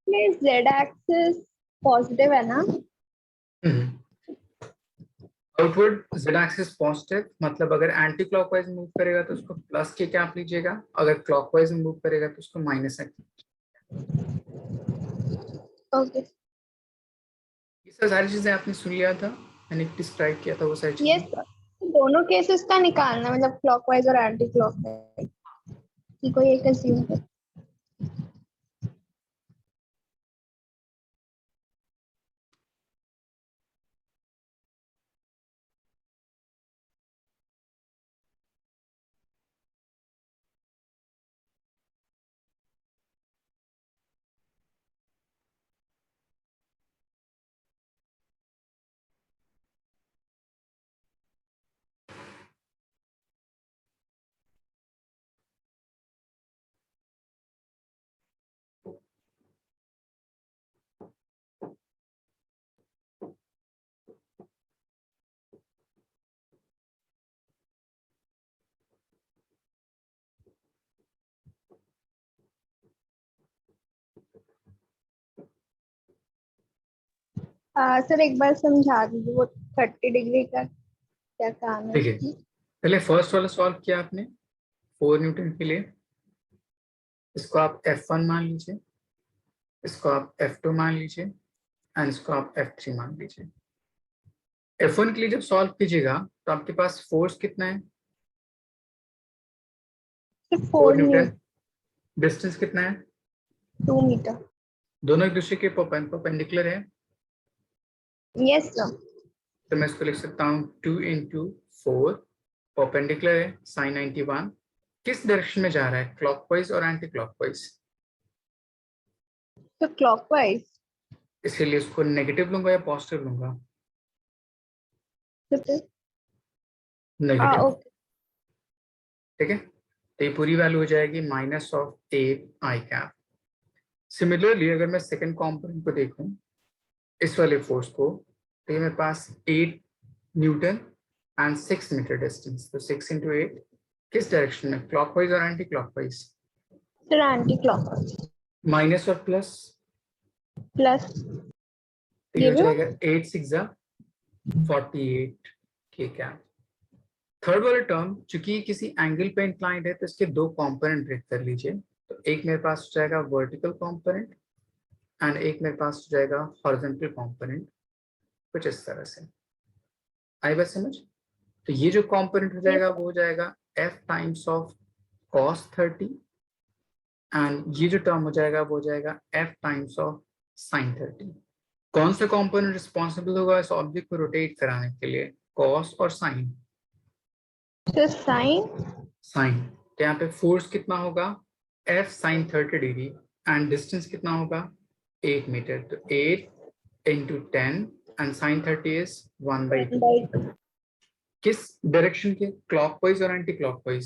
में z एक्सिस पॉजिटिव है ना? आउटवर्ड z एक्सिस पॉजिटिव, मतलब अगर एंटी क्लॉकवाइज मूव करेगा तो उसको प्लस के कैप लीजिएगा, अगर क्लॉकवाइज मूव करेगा तो उसको माइनस के। ओके, ये सारी चीजें आपने सुन लिया था, मैंने डिस्क्राइब किया था वो सारी यस चीजें। सर। दोनों केसेस का निकालना, मतलब क्लॉकवाइज और एंटी क्लॉकवाइज की कोई एक assume कर। सर एक बार समझा दीजिए वो 30 डिग्री का क्या काम है देखिए, उसकी? पहले फर्स्ट वाला सॉल्व किया आपने 4 न्यूटन के लिए, इसको आप F1 मान लीजिए, इसको आप F2 मान लीजिए एंड इसको आप F3 मान लीजिए। F1 के लिए जब सॉल्व कीजिएगा तो आपके पास फोर्स कितना है? 4 4 न्यूटन। न्यूटन, डिस्टेंस कितना है? 2 मीटर। दोनों एक दूसरे के परपेंडिकुलर है, यस सर। तो मैं इसको लिख सकता हूँ 2 इंटू 4, परपेंडिकुलर है साइन 91। किस डायरेक्शन में जा रहा है, क्लॉकवाइज और एंटी क्लॉकवाइज? तो क्लॉकवाइज। इसके लिए इसको नेगेटिव लूंगा या पॉजिटिव लूंगा? हाँ नेगेटिव, ओके। ठीक है। तो ये पूरी वैल्यू हो जाएगी -8 i कैप। सिमिलरली अगर मैं सेकंड कंपोनेंट को देखूं, इस वाले फोर्स को, तो ये मेरे पास 8 न्यूटन एंड 6 मीटर डिस्टेंस, तो 6 इंटू 8 किस डायरेक्शन में, क्लॉकवाइज और anti clockwise? Sir anti clockwise. Minus और प्लस, प्लस तो ये ये हो भी जाएगा 8 6 48 के कैप। थर्ड वाला टर्म चूंकि किसी एंगल पे इंक्लाइंड है तो इसके दो कंपोनेंट ब्रेक कर लीजिए, तो एक मेरे पास हो जाएगा वर्टिकल कंपोनेंट एंड एक मेरे पास हो जाएगा हॉरिजॉन्टल कंपोनेंट, कुछ इस तरह से। आई बात समझ? तो ये जो कंपोनेंट हो यस जाएगा वो हो जाएगा f times of cos 30 and ये जो टर्म हो जाएगा वो हो जाएगा f टाइम्स ऑफ sin 30। कौन सा कंपोनेंट रिस्पॉन्सिबल होगा इस ऑब्जेक्ट को रोटेट कराने के लिए, cos और sin? Sir sign. sin। तो यहाँ पे फोर्स कितना होगा, f sin 30 degree and distance कितना होगा 8 मीटर, तो 8 इंटू 10 एंड sin 30 इज 1/2। 1/2। किस डायरेक्शन के, क्लॉकवाइज और anti clockwise?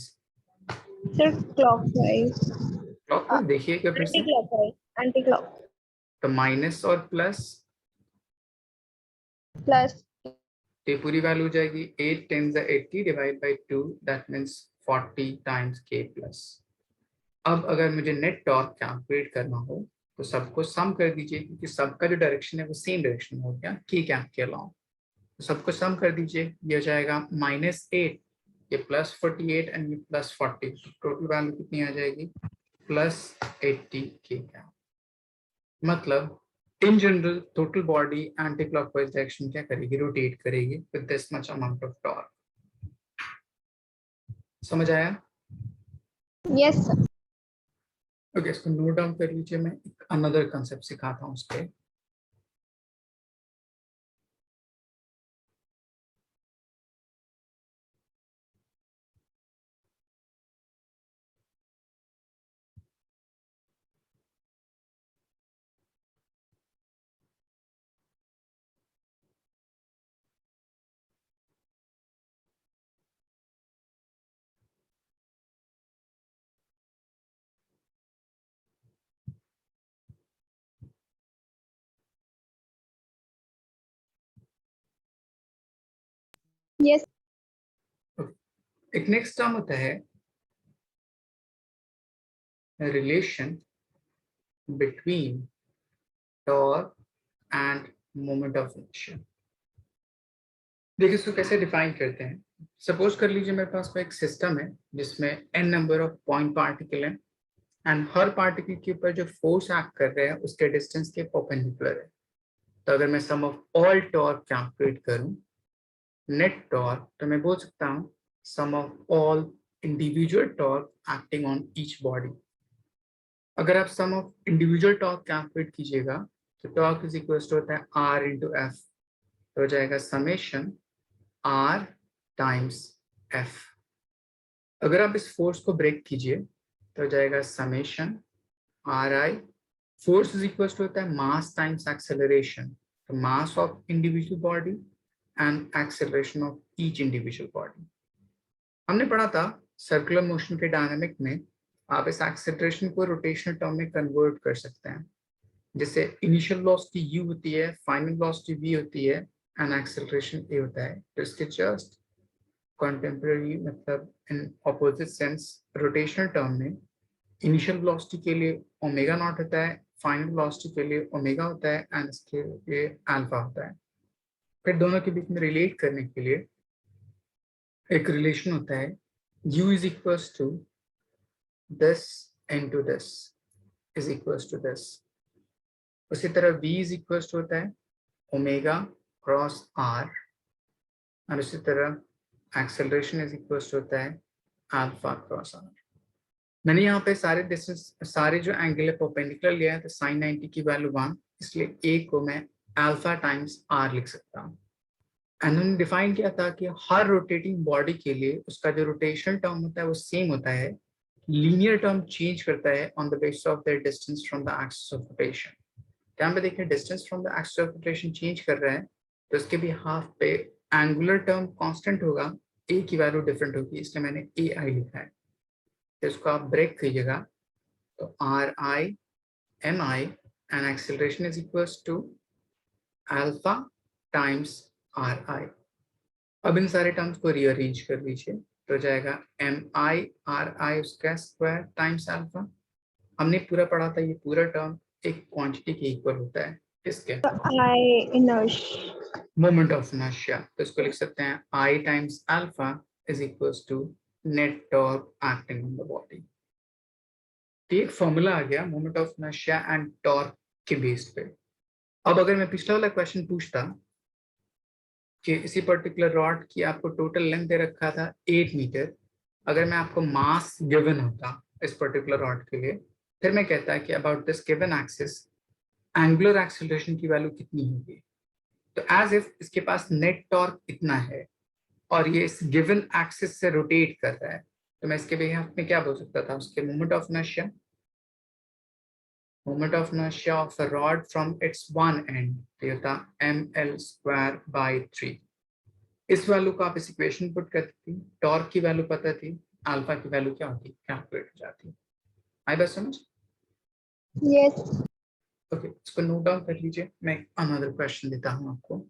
Sir clockwise. Clockwise देखिएगा फिर एंटी से, क्लॉकवाइज। एंटी क्लॉक तो माइनस और प्लस, प्लस। तो ये पूरी वैल्यू हो जाएगी 8 10 80 divide by 2, that means 40 times k plus. अब अगर मुझे नेट टॉर्क कैलकुलेट करना हो तो सबको सम कर दीजिए, क्योंकि सबका जो डायरेक्शन है वो सेम डायरेक्शन हो गया k कैप के अलावा, तो सबको सम कर दीजिए। ये हो जाएगा -8, ये +48 एंड ये +40, टोटल वैल्यू कितनी आ जाएगी, +80 k कैप। मतलब in general total body anti clockwise direction क्या करेगी, रोटेट करेगी with this much amount of torque. समझ आया? Yes sir. ओके, इसको नोट डाउन कर लीजिए, मैं एक अनदर कंसेप्ट सिखाता हूँ उसके। यस एक नेक्स्ट टर्म होता है relation between torque end moment of inertia. देखिए इसको कैसे डिफाइन करते हैं। सपोज कर लीजिए मेरे पास में एक सिस्टम है जिसमें n number of point particle है एंड हर पार्टिकल के ऊपर जो फोर्स एक्ट कर रहे हैं उसके डिस्टेंस के परपेंडिकुलर है। तो अगर मैं sum of all torque calculate करूं, नेट टॉर्क, तो मैं बोल सकता हूं sum of all individual torque acting on each body. अगर आप sum of individual torque calculate कीजिएगा तो टॉर्क इज इक्वल टू होता है r इंटू एफ, तो हो जाएगा समेशन r टाइम्स f। अगर आप इस फोर्स को ब्रेक कीजिए तो हो जाएगा summation r i, force is equal to होता है मास टाइम्स एक्सेलरेशन, तो mass of individual body and acceleration of each individual body. हमने पढ़ा था सर्कुलर मोशन के डायनामिक में आप इस एक्सेलरेशन को रोटेशनल टर्म में कन्वर्ट कर सकते हैं, जिससे इनिशियल वेलोसिटी u होती है, फाइनल वेलोसिटी v होती है एंड एक्सेलरेशन a होता है। तो इसके जस्ट कंटेम्पररी मतलब in opposite sense rotational term में इनिशियल वेलोसिटी के लिए ओमेगा नॉट होता है, फाइनल वेलोसिटी के लिए ओमेगा होता है एंड इसके लिए अल्फा होता है। फिर दोनों के बीच में रिलेट करने के लिए एक रिलेशन होता है u is equals to this into this is equals to this. उसी तरह v इज इक्वल्स टू होता है ओमेगा क्रॉस r और उसी तरह एक्सेलरेशन इज इक्वल्स टू होता है अल्फा क्रॉस r। मैंने यहाँ पे सारे डिस्टेंस सारे जो एंगल है परपेंडिकुलर लिया है, तो साइन 90 की वैल्यू 1, इसलिए a को मैं अल्फा टाइम्स r लिख सकता हूँ। एंड हमने डिफाइन किया था कि हर रोटेटिंग बॉडी के लिए उसका जो रोटेशन टर्म होता है वो सेम होता है, लीनियर टर्म चेंज करता है on the basis of their distance from the axis of rotation. यहाँ पे देखिए distance from the axis of rotation change कर रहा है तो इसके भी हाफ पे एंगुलर टर्म कांस्टेंट होगा, a की वैल्यू डिफरेंट होगी, इसलिए मैंने ai लिखा है। तो इसको आप ब्रेक कीजिएगा तो r i m i and acceleration is equals to alpha times r i. अब इन सारे टर्म्स को रीअरेंज कर लीजिए तो जाएगा एम आई आर आई उसका स्क्वायर टाइम्स अल्फा। हमने पूरा पढ़ा था ये पूरा टर्म एक क्वांटिटी के इक्वल होता है, किसके? I inertia. Moment of inertia. तो इसको लिख सकते हैं I times alpha is equals to net torque acting on the body. एक फॉर्मूला आ गया moment of inertia and torque के बेस पे। अब अगर मैं पिछला वाला क्वेश्चन पूछता कि इसी पर्टिकुलर रॉड की आपको टोटल लेंथ दे रखा था 8 मीटर, अगर मैं आपको मास गिवन होता इस पर्टिकुलर रॉड के लिए, फिर मैं कहता कि about this given axis angular acceleration की वैल्यू कितनी होगी। तो एज इफ इसके पास नेट टॉर्क इतना है और ये इस गिवन एक्सिस से रोटेट कर रहा है, तो मैं इसके बिहाफ में क्या बोल सकता था, उसके moment of inertia, moment of inertia of a rod from its one end तो ये था ml square by 3। इस वैल्यू को आप इस इक्वेशन पुट करती थी, टॉर्क की वैल्यू पता थी, अल्फा की वैल्यू क्या होती, कैलकुलेट हो जाती। आई बात समझ? Yes. ओके, इसको नोट डाउन कर लीजिए, मैं अनदर क्वेश्चन देता हूँ आपको।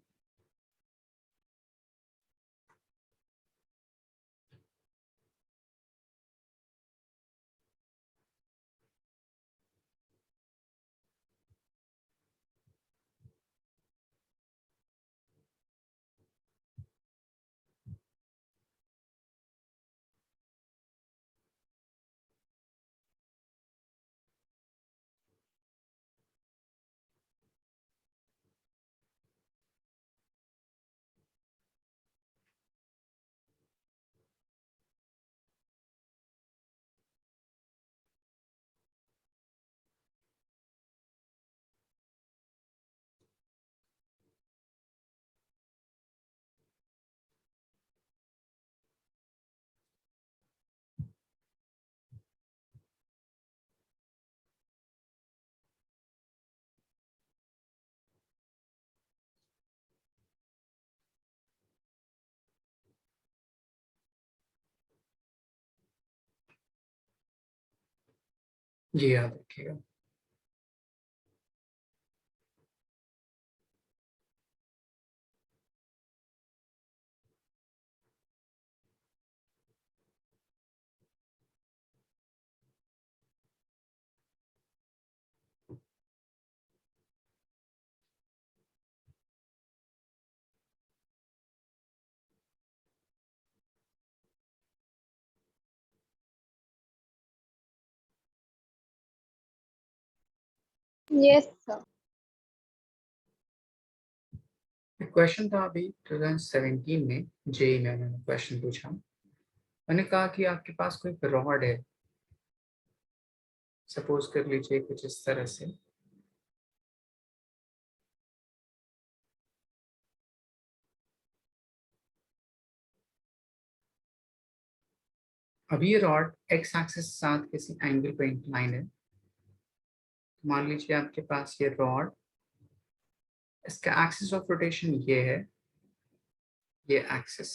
ये याद रखिएगा। Yes, sir. क्वेश्चन था अभी 2017 में जेई में मैंने क्वेश्चन पूछा। मैंने कहा कि आपके पास कोई रॉड है, सपोज कर लीजिए कुछ इस तरह से। अभी ये रॉड एक्स एक्सिस के साथ किसी एंगल पे इंक्लाइन है। मान लीजिए आपके पास ये रॉड, इसका एक्सिस ऑफ रोटेशन ये है, ये एक्सिस।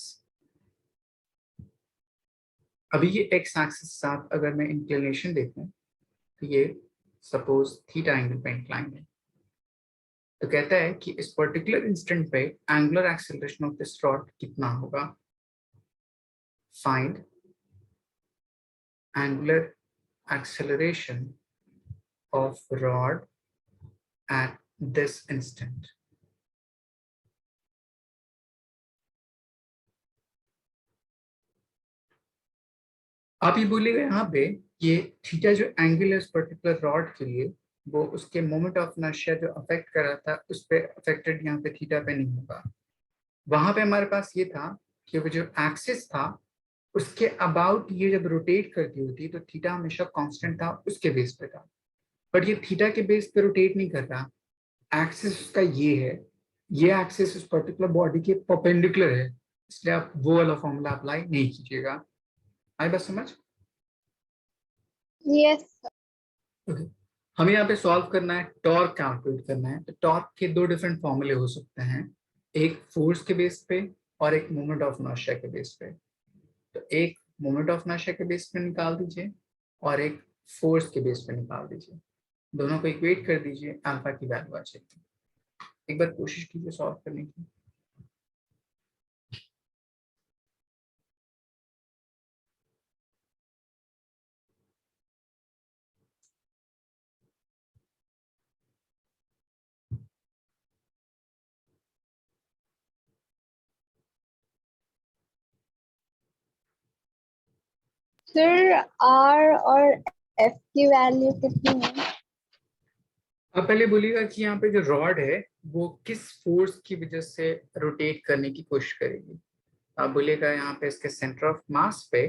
अभी ये एक्स एक्सिस के साथ अगर मैं इंक्लिनेशन देखूं तो ये सपोज थीटा एंगल पे इंक्लाइन है। तो कहता है कि इस पर्टिकुलर इंस्टेंट पे angular acceleration of this rod कितना होगा। Find angular acceleration of rod at this instant. आप ये बोलिएगा यहाँ पे ये थीटा जो एंगल है उस पर्टिकुलर रॉड के लिए, वो उसके मोमेंट ऑफ इनर्शिया जो अफेक्ट कर रहा था उस पे अफेक्टेड यहाँ पे थीटा पे नहीं होगा। वहां पे हमारे पास ये था कि वो जो एक्सिस था उसके अबाउट ये जब रोटेट करती होती तो थीटा हमेशा कांस्टेंट था, उसके बेस पे था। बट ये थीटा के बेस पे रोटेट नहीं कर रहा, एक्सिस उसका ये है, ये एक्सिस उस पर्टिकुलर बॉडी के परपेंडिकुलर है, इसलिए आप वो वाला फॉर्मूला अप्लाई नहीं कीजिएगा। आई बस समझ? Yes, sir. ओके। हमें यहाँ पे सॉल्व करना है, टॉर्क कैलकुलेट करना है। तो टॉर्क के दो डिफरेंट फॉर्मूले हो सकते हैं, एक फोर्स के बेस पे और एक मोमेंट ऑफ इनर्शिया के बेस पे। तो एक मोमेंट ऑफ इनर्शिया के बेस पे निकाल दीजिए और एक फोर्स के बेस पे निकाल दीजिए। दोनों को इक्वेट कर दीजिए, अल्फा की वैल्यू आ जाएगी। एक बार कोशिश कीजिए सॉल्व करने की। फिर R और F की वैल्यू कितनी है? अब पहले बोलिएगा कि यहाँ पे जो रॉड है वो किस फोर्स की वजह से रोटेट करने की कोशिश करेगी। आप बोलिएगा यहाँ पे इसके सेंटर ऑफ मास पे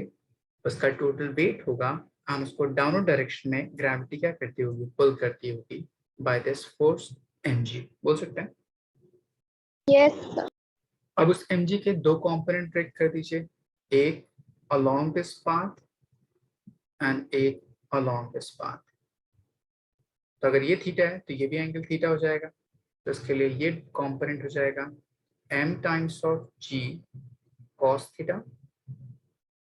उसका टोटल वेट होगा, हम उसको डाउनवर्ड डायरेक्शन में ग्रेविटी क्या करती होगी, पुल करती होगी बाय दिस फोर्स mg, बोल सकते हैं। Yes, sir. अब उस mg के दो कंपोनेंट ब्रेक कर दीजिए, एक अलोंग दिस पाथ एंड एक अलोंग दिस पाथ। तो अगर ये थीटा है तो ये भी एंगल थीटा हो जाएगा। तो इसके लिए ये कंपोनेंट हो जाएगा m times of g cos theta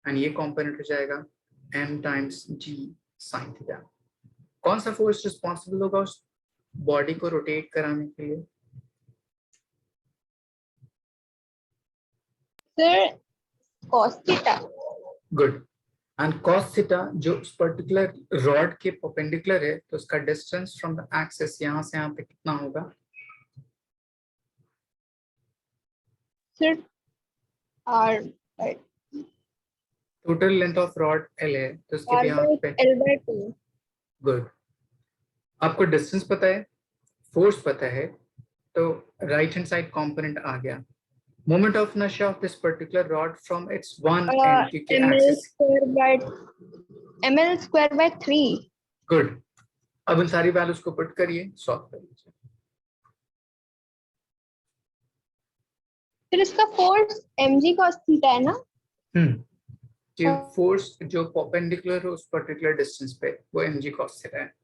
and ये कंपोनेंट हो जाएगा m times g sin theta. कौन सा फोर्स रिस्पॉन्सिबल होगा उस बॉडी को रोटेट कराने के लिए? फिर cos theta. Good. And cos theta जो उस पर्टिकुलर रॉड के परपेंडिकुलर है तो उसका डिस्टेंस फ्रॉम द एक्सिस यहाँ से यहाँ पे कितना होगा? फिर R by total length of rod L है तो उसके R बिहाफ by पे। L by 2. गुड। आपको डिस्टेंस पता है, फोर्स पता है, तो राइट हैंड साइड कंपोनेंट आ गया। Moment of inertia of this particular rod from its one and क्योंकि ml axis. square by ml square by 3. Good. अब उन सारी वैल्यूज को पुट करिए, सॉल्व कर लीजिए। फिर इसका फोर्स mg cos theta है ना? कि फोर्स जो परपेंडिकुलर है उस पर्टिकुलर डिस्टेंस पे वो mg cos थीटा है।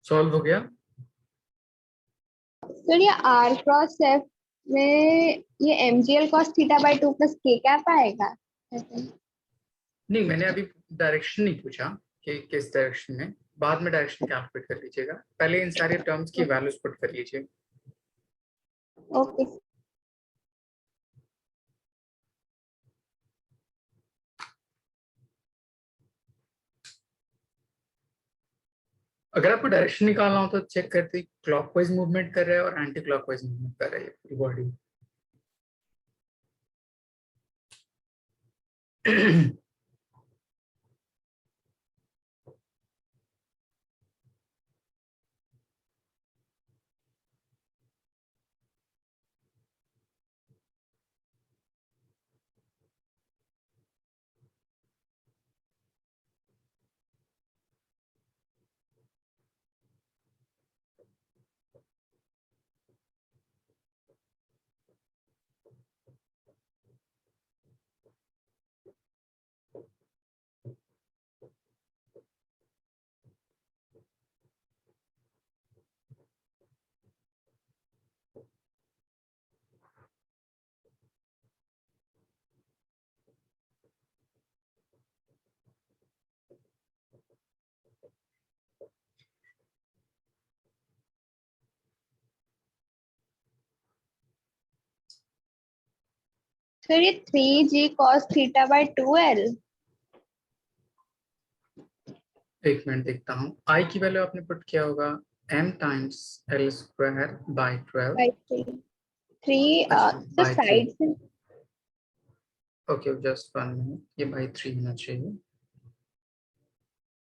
सॉल्व हो गया? सर ये r क्रॉस f में ये mgl cos theta by 2 plus k cap आएगा? नहीं, मैंने अभी डायरेक्शन नहीं पूछा कि किस डायरेक्शन में, बाद में डायरेक्शन कैलकुलेट कर लीजिएगा, पहले इन सारे टर्म्स की वैल्यूज पुट कर लीजिए। ओके। अगर आपको डायरेक्शन निकालना हो तो चेक करते क्लॉकवाइज मूवमेंट कर रहा है और एंटी क्लॉकवाइज मूवमेंट कर रहा है पूरी बॉडी। सर ये 3g cos theta by 2l। एक मिनट देखता हूँ, आई की वैल्यू आपने पुट किया होगा m times l square by 12। By 3 3 अच्छा, तो बाय 3। साइड से ओके, जस्ट 1 मिनट, ये बाय 3 होना चाहिए।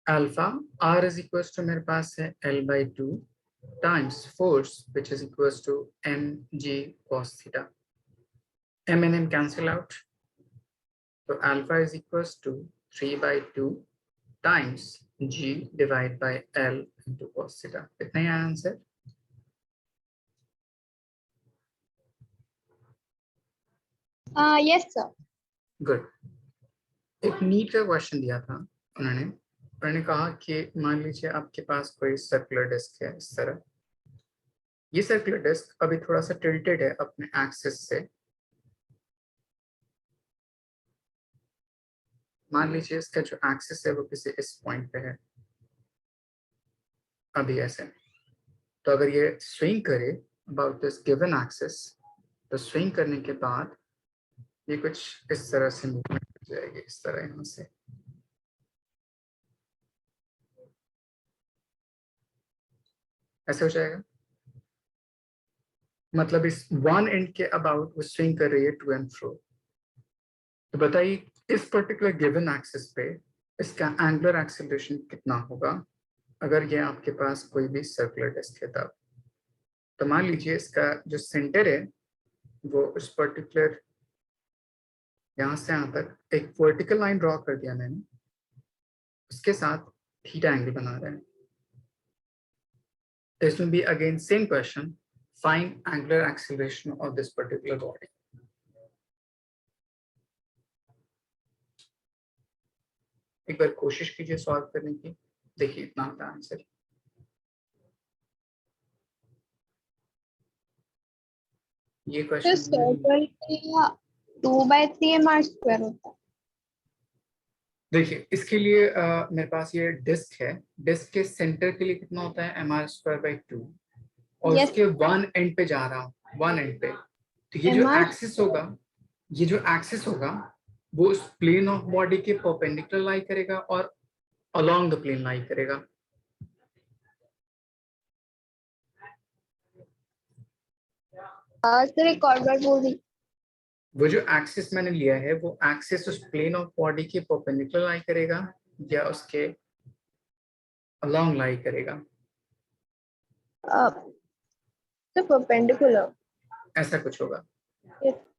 Alpha r is equal to मेरे पास है l by 2 times force which is equal to mg cos theta. m and m cancel out, तो alpha is equal to 3 by 2 times g divide by l into cos theta. कितना ही answer? Yes sir. Good. एक NEET का question दिया था उन्होंने कहा कि मान लीजिए आपके पास कोई सर्कुलर डिस्क है इस तरह, ये सर्कुलर डिस्क अभी थोड़ा सा टिल्टेड है अपने एक्सिस से। मान लीजिए इसका जो एक्सिस है वो किसी इस पॉइंट पे है, अभी ऐसे। तो अगर ये स्विंग करे अबाउट दिस गिवन एक्सिस, तो स्विंग करने के बाद ये कुछ इस तरह से मूवमेंट हो जाएगी, इस तरह यहाँ से। ऐसे हो जाएगा, मतलब इस वन एंड के अबाउट वो स्विंग कर रही है टू एंड फ्रो। तो बताइए इस पर्टिकुलर गिवन एक्सिस पे इसका एंगुलर एक्सेलरेशन कितना होगा अगर ये आपके पास कोई भी सर्कुलर डिस्क है तब। तो मान लीजिए इसका जो सेंटर है वो उस पर्टिकुलर यहाँ से यहाँ तक एक वर्टिकल लाइन ड्रॉ कर दिया मैंने, उसके साथ थीटा एंगल बना रहा है। This will be again same question, find angular acceleration of this particular body. एक बार कोशिश कीजिए सॉल्व करने की, देखिए इतना आता है आंसर। ये तो क्वेश्चन सर्कल का 2/3 mr स्क्वायर होता है। देखिए इसके लिए मेरे पास ये डिस्क है, डिस्क के सेंटर के लिए कितना होता है mr²/2, और यस उसके वन एंड पे जा रहा हूँ, वन एंड पे। तो ये जो mr एक्सिस होगा, ये जो एक्सिस होगा वो उस प्लेन ऑफ बॉडी के परपेंडिकुलर लाई करेगा और अलोंग द प्लेन लाई करेगा। सर एक और बार बोल दी। वो जो एक्सिस मैंने लिया है वो एक्सिस उस प्लेन ऑफ बॉडी के परपेंडिकुलर लाई करेगा या उसके अलोंग लाई करेगा, तो परपेंडिकुलर। ऐसा कुछ होगा।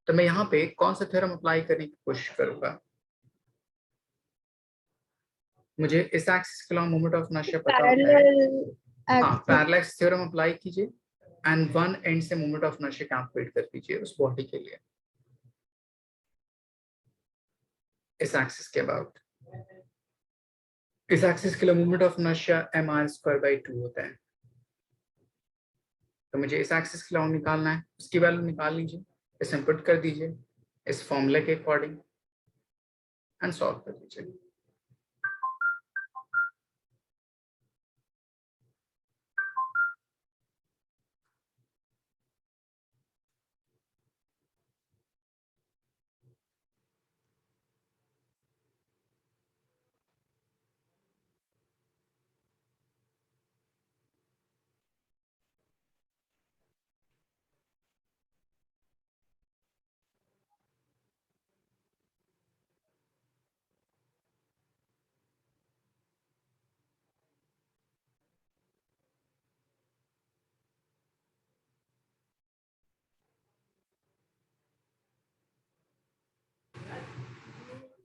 तो मैं यहाँ पे कौन सा थ्योरम अप्लाई करने की कोशिश करूंगा, मुझे इस एक्सिस के अलोंग मोमेंट ऑफ इनर्शिया पता होता है। पैरेलल हाँ, एक्सिस। पैरेलैक्स थ्योरम अप्लाई कीजिए एंड वन एंड से मोमेंट ऑफ इनर्शिया कैलकुलेट कर दीजिए उस बॉडी के लिए, इस एक्सिस के अबाउट। इस एक्सिस के लिए मोमेंट ऑफ इनर्शिया mr²/2 होता है। तो मुझे इस एक्सिस के लिए निकालना है, उसकी वैल्यू निकाल लीजिए, इसे पुट कर दीजिए इस फॉर्मूले के अकॉर्डिंग एंड सॉल्व कर दीजिए।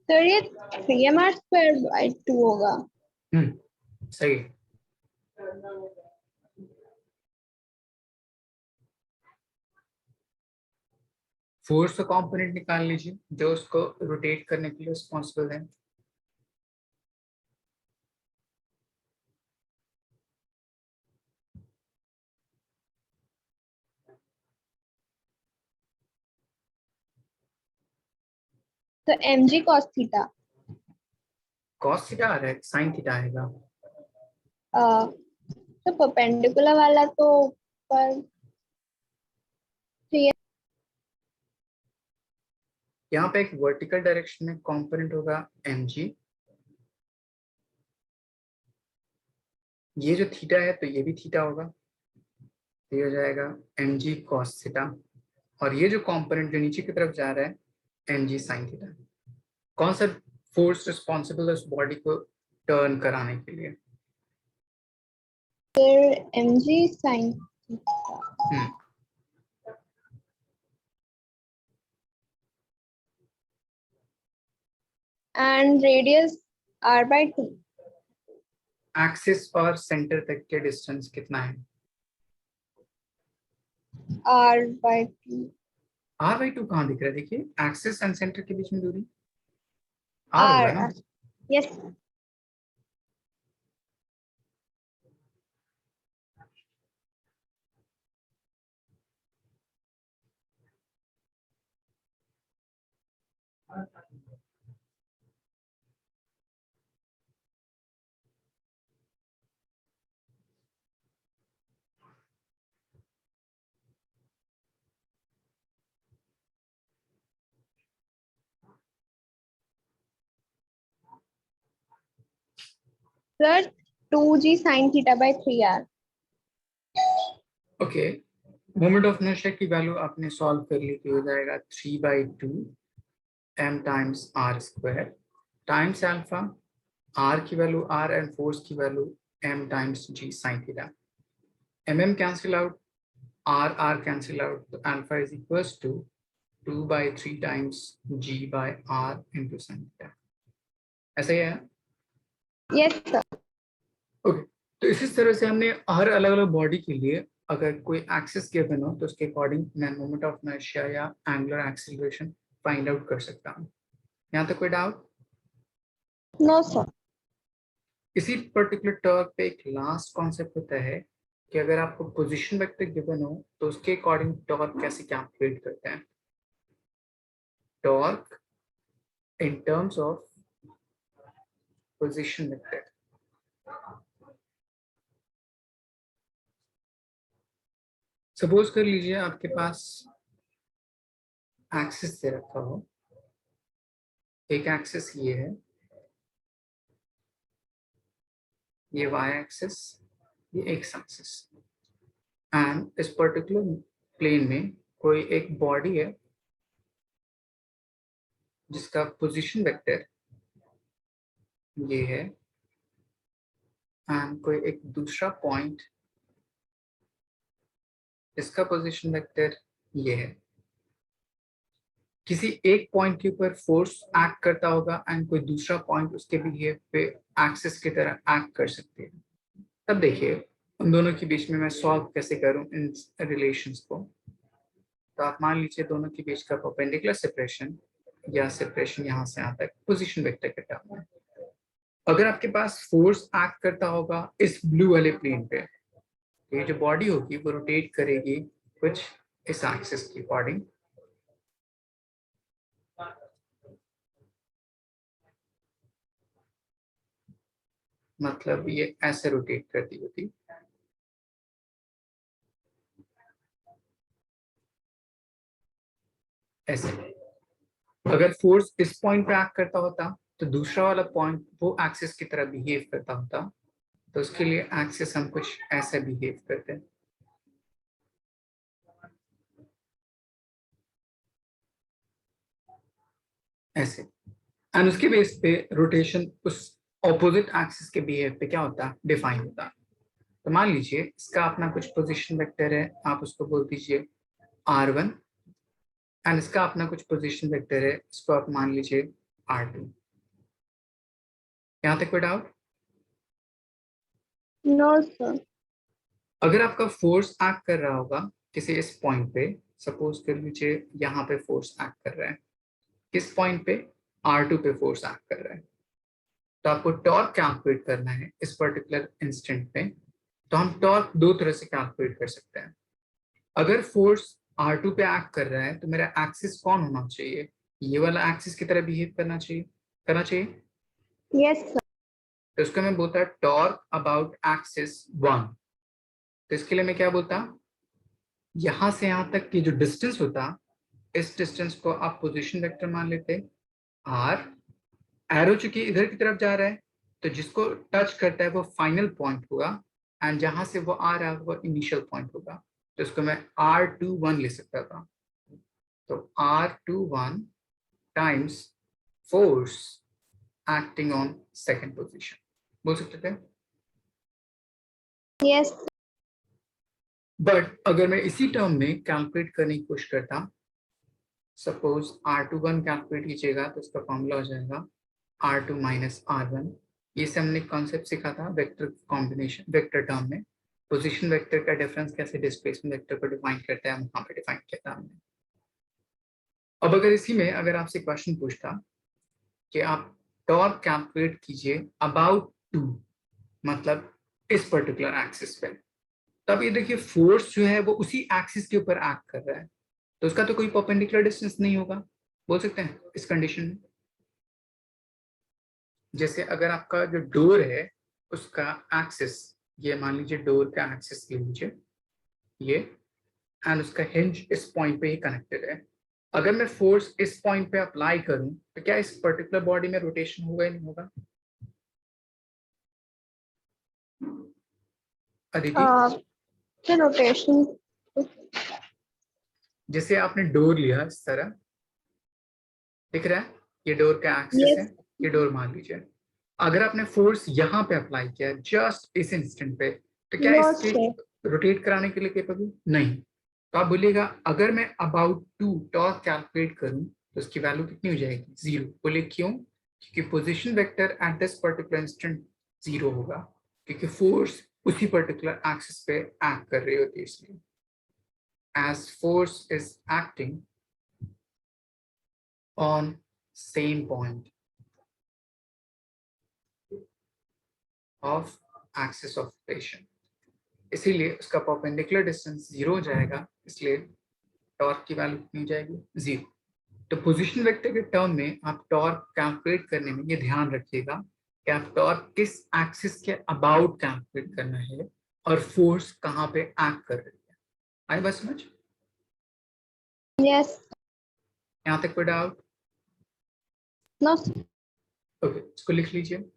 सर ये 3mr²/2 होगा। सही। फोर्स का कंपोनेंट निकाल लीजिए जो उसको रोटेट करने के लिए रिस्पॉन्सिबल है। तो mg cos theta. Cos theta आ रहा है, साइन थीटा आएगा। तो परपेंडिकुलर वाला तो ऊपर यहाँ पे एक वर्टिकल डायरेक्शन में कंपोनेंट होगा mg, ये जो थीटा है तो ये भी थीटा होगा, तो ये हो जाएगा mg cos थीटा, और ये जो कंपोनेंट जो नीचे की तरफ जा रहा है mg sin थीटा। कौन सा फोर्स रिस्पॉन्सिबल है उस बॉडी को टर्न कराने के लिए? फिर mg sin theta and radius r/2। Axis और सेंटर तक के डिस्टेंस कितना है? r/2 r/2 कहाँ दिख रहा है? देखिए एक्सिस एंड सेंटर के बीच में दूरी r होगा ना। r yes. Sir 2g sin θ/3r। Okay, moment of inertia की वैल्यू आपने सॉल्व कर ली तो हो जाएगा 3/2 m times r² times alpha, r की वैल्यू r एंड फोर्स की value m times g sin theta. mm cancel out, r cancel out, तो alpha is equals to 2/3 times g by r into sin theta. ऐसा ही है। Yes sir. Okay, तो इसी तरह से हमने हर अलग अलग बॉडी के लिए अगर कोई एक्सिस गिवन हो तो उसके अकॉर्डिंग मैं मोमेंट ऑफ इनर्शिया या एंगुलर एक्सीलरेशन फाइंड आउट कर सकता हूँ। यहाँ तक कोई डाउट? No sir. इसी पर्टिकुलर टॉर्क पे एक लास्ट कॉन्सेप्ट होता है कि अगर आपको पोजीशन वेक्टर गिवन हो तो उसके अकॉर्डिंग टॉर्क कैसे कैलकुलेट करते हैं। Torque in terms of position vector. Suppose कर लीजिए आपके पास एक्सिस दे रखा हो, एक एक्सिस ये है, ये y एक्सिस, ये x एक्सिस, एंड इस पर्टिकुलर प्लेन में कोई एक बॉडी है जिसका पोजीशन वेक्टर ये है, एंड कोई एक दूसरा पॉइंट इसका पोजीशन वेक्टर ये है। किसी एक पॉइंट के ऊपर फोर्स एक्ट करता होगा एंड कोई दूसरा पॉइंट उसके बिहेव पे एक्सिस की तरह एक्ट कर सकते हैं। तब देखिए उन दोनों के बीच में मैं सॉल्व कैसे करूं इन रिलेशंस को। तो आप मान लीजिए दोनों के बीच का परपेंडिकुलर सेपरेशन या सेपरेशन यहाँ से यहाँ तक पोजीशन वेक्टर के टर्म में। अगर आपके पास फोर्स एक्ट करता होगा इस ब्लू वाले प्लेन पे, तो ये जो बॉडी होगी वो रोटेट करेगी कुछ इस एक्सिस के अकॉर्डिंग। मतलब ये ऐसे रोटेट करती होती, ऐसे। अगर फोर्स इस पॉइंट पे एक्ट करता होता तो दूसरा वाला पॉइंट वो एक्सिस की तरह बिहेव करता होता, तो उसके लिए एक्सिस हम कुछ ऐसे बिहेव करते हैं, ऐसे। एंड उसके बेस पे रोटेशन उस ऑपोजिट एक्सिस के बिहेव पे क्या होता है, डिफाइन होता है। तो मान लीजिए इसका अपना कुछ पोजीशन वेक्टर है, आप उसको बोल दीजिए r1, एंड इसका अपना कुछ पोजीशन वेक्टर है, इसको आप मान लीजिए r2। यहाँ तक कोई डाउट? No sir. अगर आपका फोर्स एक्ट कर रहा होगा किसी इस पॉइंट पे, सपोज कर लीजिए यहाँ पे फोर्स एक्ट कर रहा है, किस पॉइंट पे, r2 पे फोर्स एक्ट कर रहा है, तो आपको टॉर्क कैलकुलेट करना है इस पर्टिकुलर इंस्टेंट पे। तो हम टॉर्क दो तरह से कैलकुलेट कर सकते हैं। अगर फोर्स r2 पे एक्ट कर रहा है तो मेरा एक्सिस कौन होना चाहिए, ये वाला एक्सिस की तरह बिहेव करना चाहिए। Yes sir. तो इसको मैं बोलता है टॉर्क अबाउट एक्सिस 1। तो इसके लिए मैं क्या बोलता, यहां से यहां तक की जो डिस्टेंस होता, इस डिस्टेंस को आप पोजीशन वेक्टर मान लेते r। एरो चूंकि इधर की तरफ जा रहा है तो जिसको टच करता है वो फाइनल पॉइंट होगा, एंड जहां से वो आ रहा है वो इनिशियल पॉइंट होगा। तो इसको मैं r21 ले सकता था। तो r21 times force acting on second position बोल सकते थे। यस। बट अगर मैं इसी टर्म में कैलकुलेट करने की कोशिश करता, सपोज r21 कैलकुलेट कीजिएगा तो इसका फॉर्मूला हो जाएगा r2 माइनस r1। ये से हमने कॉन्सेप्ट सीखा था वेक्टर कॉम्बिनेशन, वेक्टर टर्म में पोजीशन वेक्टर का डिफरेंस कैसे डिस्प्लेसमेंट वेक्टर को डिफाइन करता है, वहां पे डिफाइन किया था हमने। अब अगर इसी में अगर आपसे क्वेश्चन पूछता कि आप टॉर्क कैलकुलेट कीजिए अबाउट 2, मतलब इस पर्टिकुलर एक्सिस पे, तब ये देखिए फोर्स जो है वो उसी एक्सिस के ऊपर एक्ट कर रहा है, तो उसका तो कोई परपेंडिकुलर डिस्टेंस नहीं होगा, बोल सकते हैं इस कंडीशन में। जैसे अगर आपका जो डोर है उसका एक्सिस, ये मान लीजिए डोर का एक्सिस ले लीजिए ये, एंड उसका हिंज इस पॉइंट पे ही कनेक्टेड है। अगर मैं फोर्स इस पॉइंट पे अप्लाई करूं तो क्या इस पर्टिकुलर बॉडी में रोटेशन होगा या नहीं होगा, अदिति? फिर रोटेशन। जैसे आपने डोर लिया इस तरह, दिख रहा है ये डोर का एक्सिस है, यस। ये डोर मान लीजिए। अगर आपने फोर्स यहाँ पे अप्लाई किया जस्ट इस इंस्टेंट पे, तो क्या नो इसके सर। रोटेट कराने के लिए केपेबल नहीं। तो आप बोलिएगा अगर मैं अबाउट 2 टॉर्क कैलकुलेट करूं तो उसकी वैल्यू कितनी हो जाएगी, 0। बोले क्यों, क्योंकि position vector at this particular instant 0 होगा, क्योंकि फोर्स उसी पर्टिकुलर एक्सिस पे एक्ट कर रही होती है। इसलिए as force is acting on same point of axis of rotation, इसीलिए उसका परपेंडिकुलर डिस्टेंस 0 हो जाएगा, इसलिए टॉर्क की वैल्यू कितनी हो जाएगी, 0। तो पोजीशन वेक्टर के टर्म में आप टॉर्क कैलकुलेट करने में ये ध्यान रखिएगा कि आप टॉर्क किस एक्सिस के अबाउट कैलकुलेट करना है और फोर्स कहाँ पे एक्ट कर रही है। आई बस समझ? यस। यहाँ तक कोई डाउट? नो। ओके, इसको लिख लीजिए।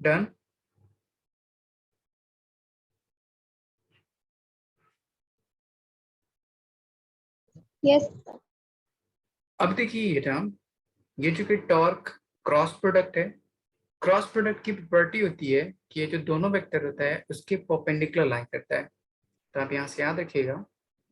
डन। यस। अब देखिए ये टर्म, ये जो कि टॉर्क क्रॉस प्रोडक्ट है, क्रॉस प्रोडक्ट की प्रॉपर्टी होती है कि ये जो दोनों वेक्टर होता है उसके परपेंडिकुलर लाइन करता है। तो आप यहाँ से याद रखिएगा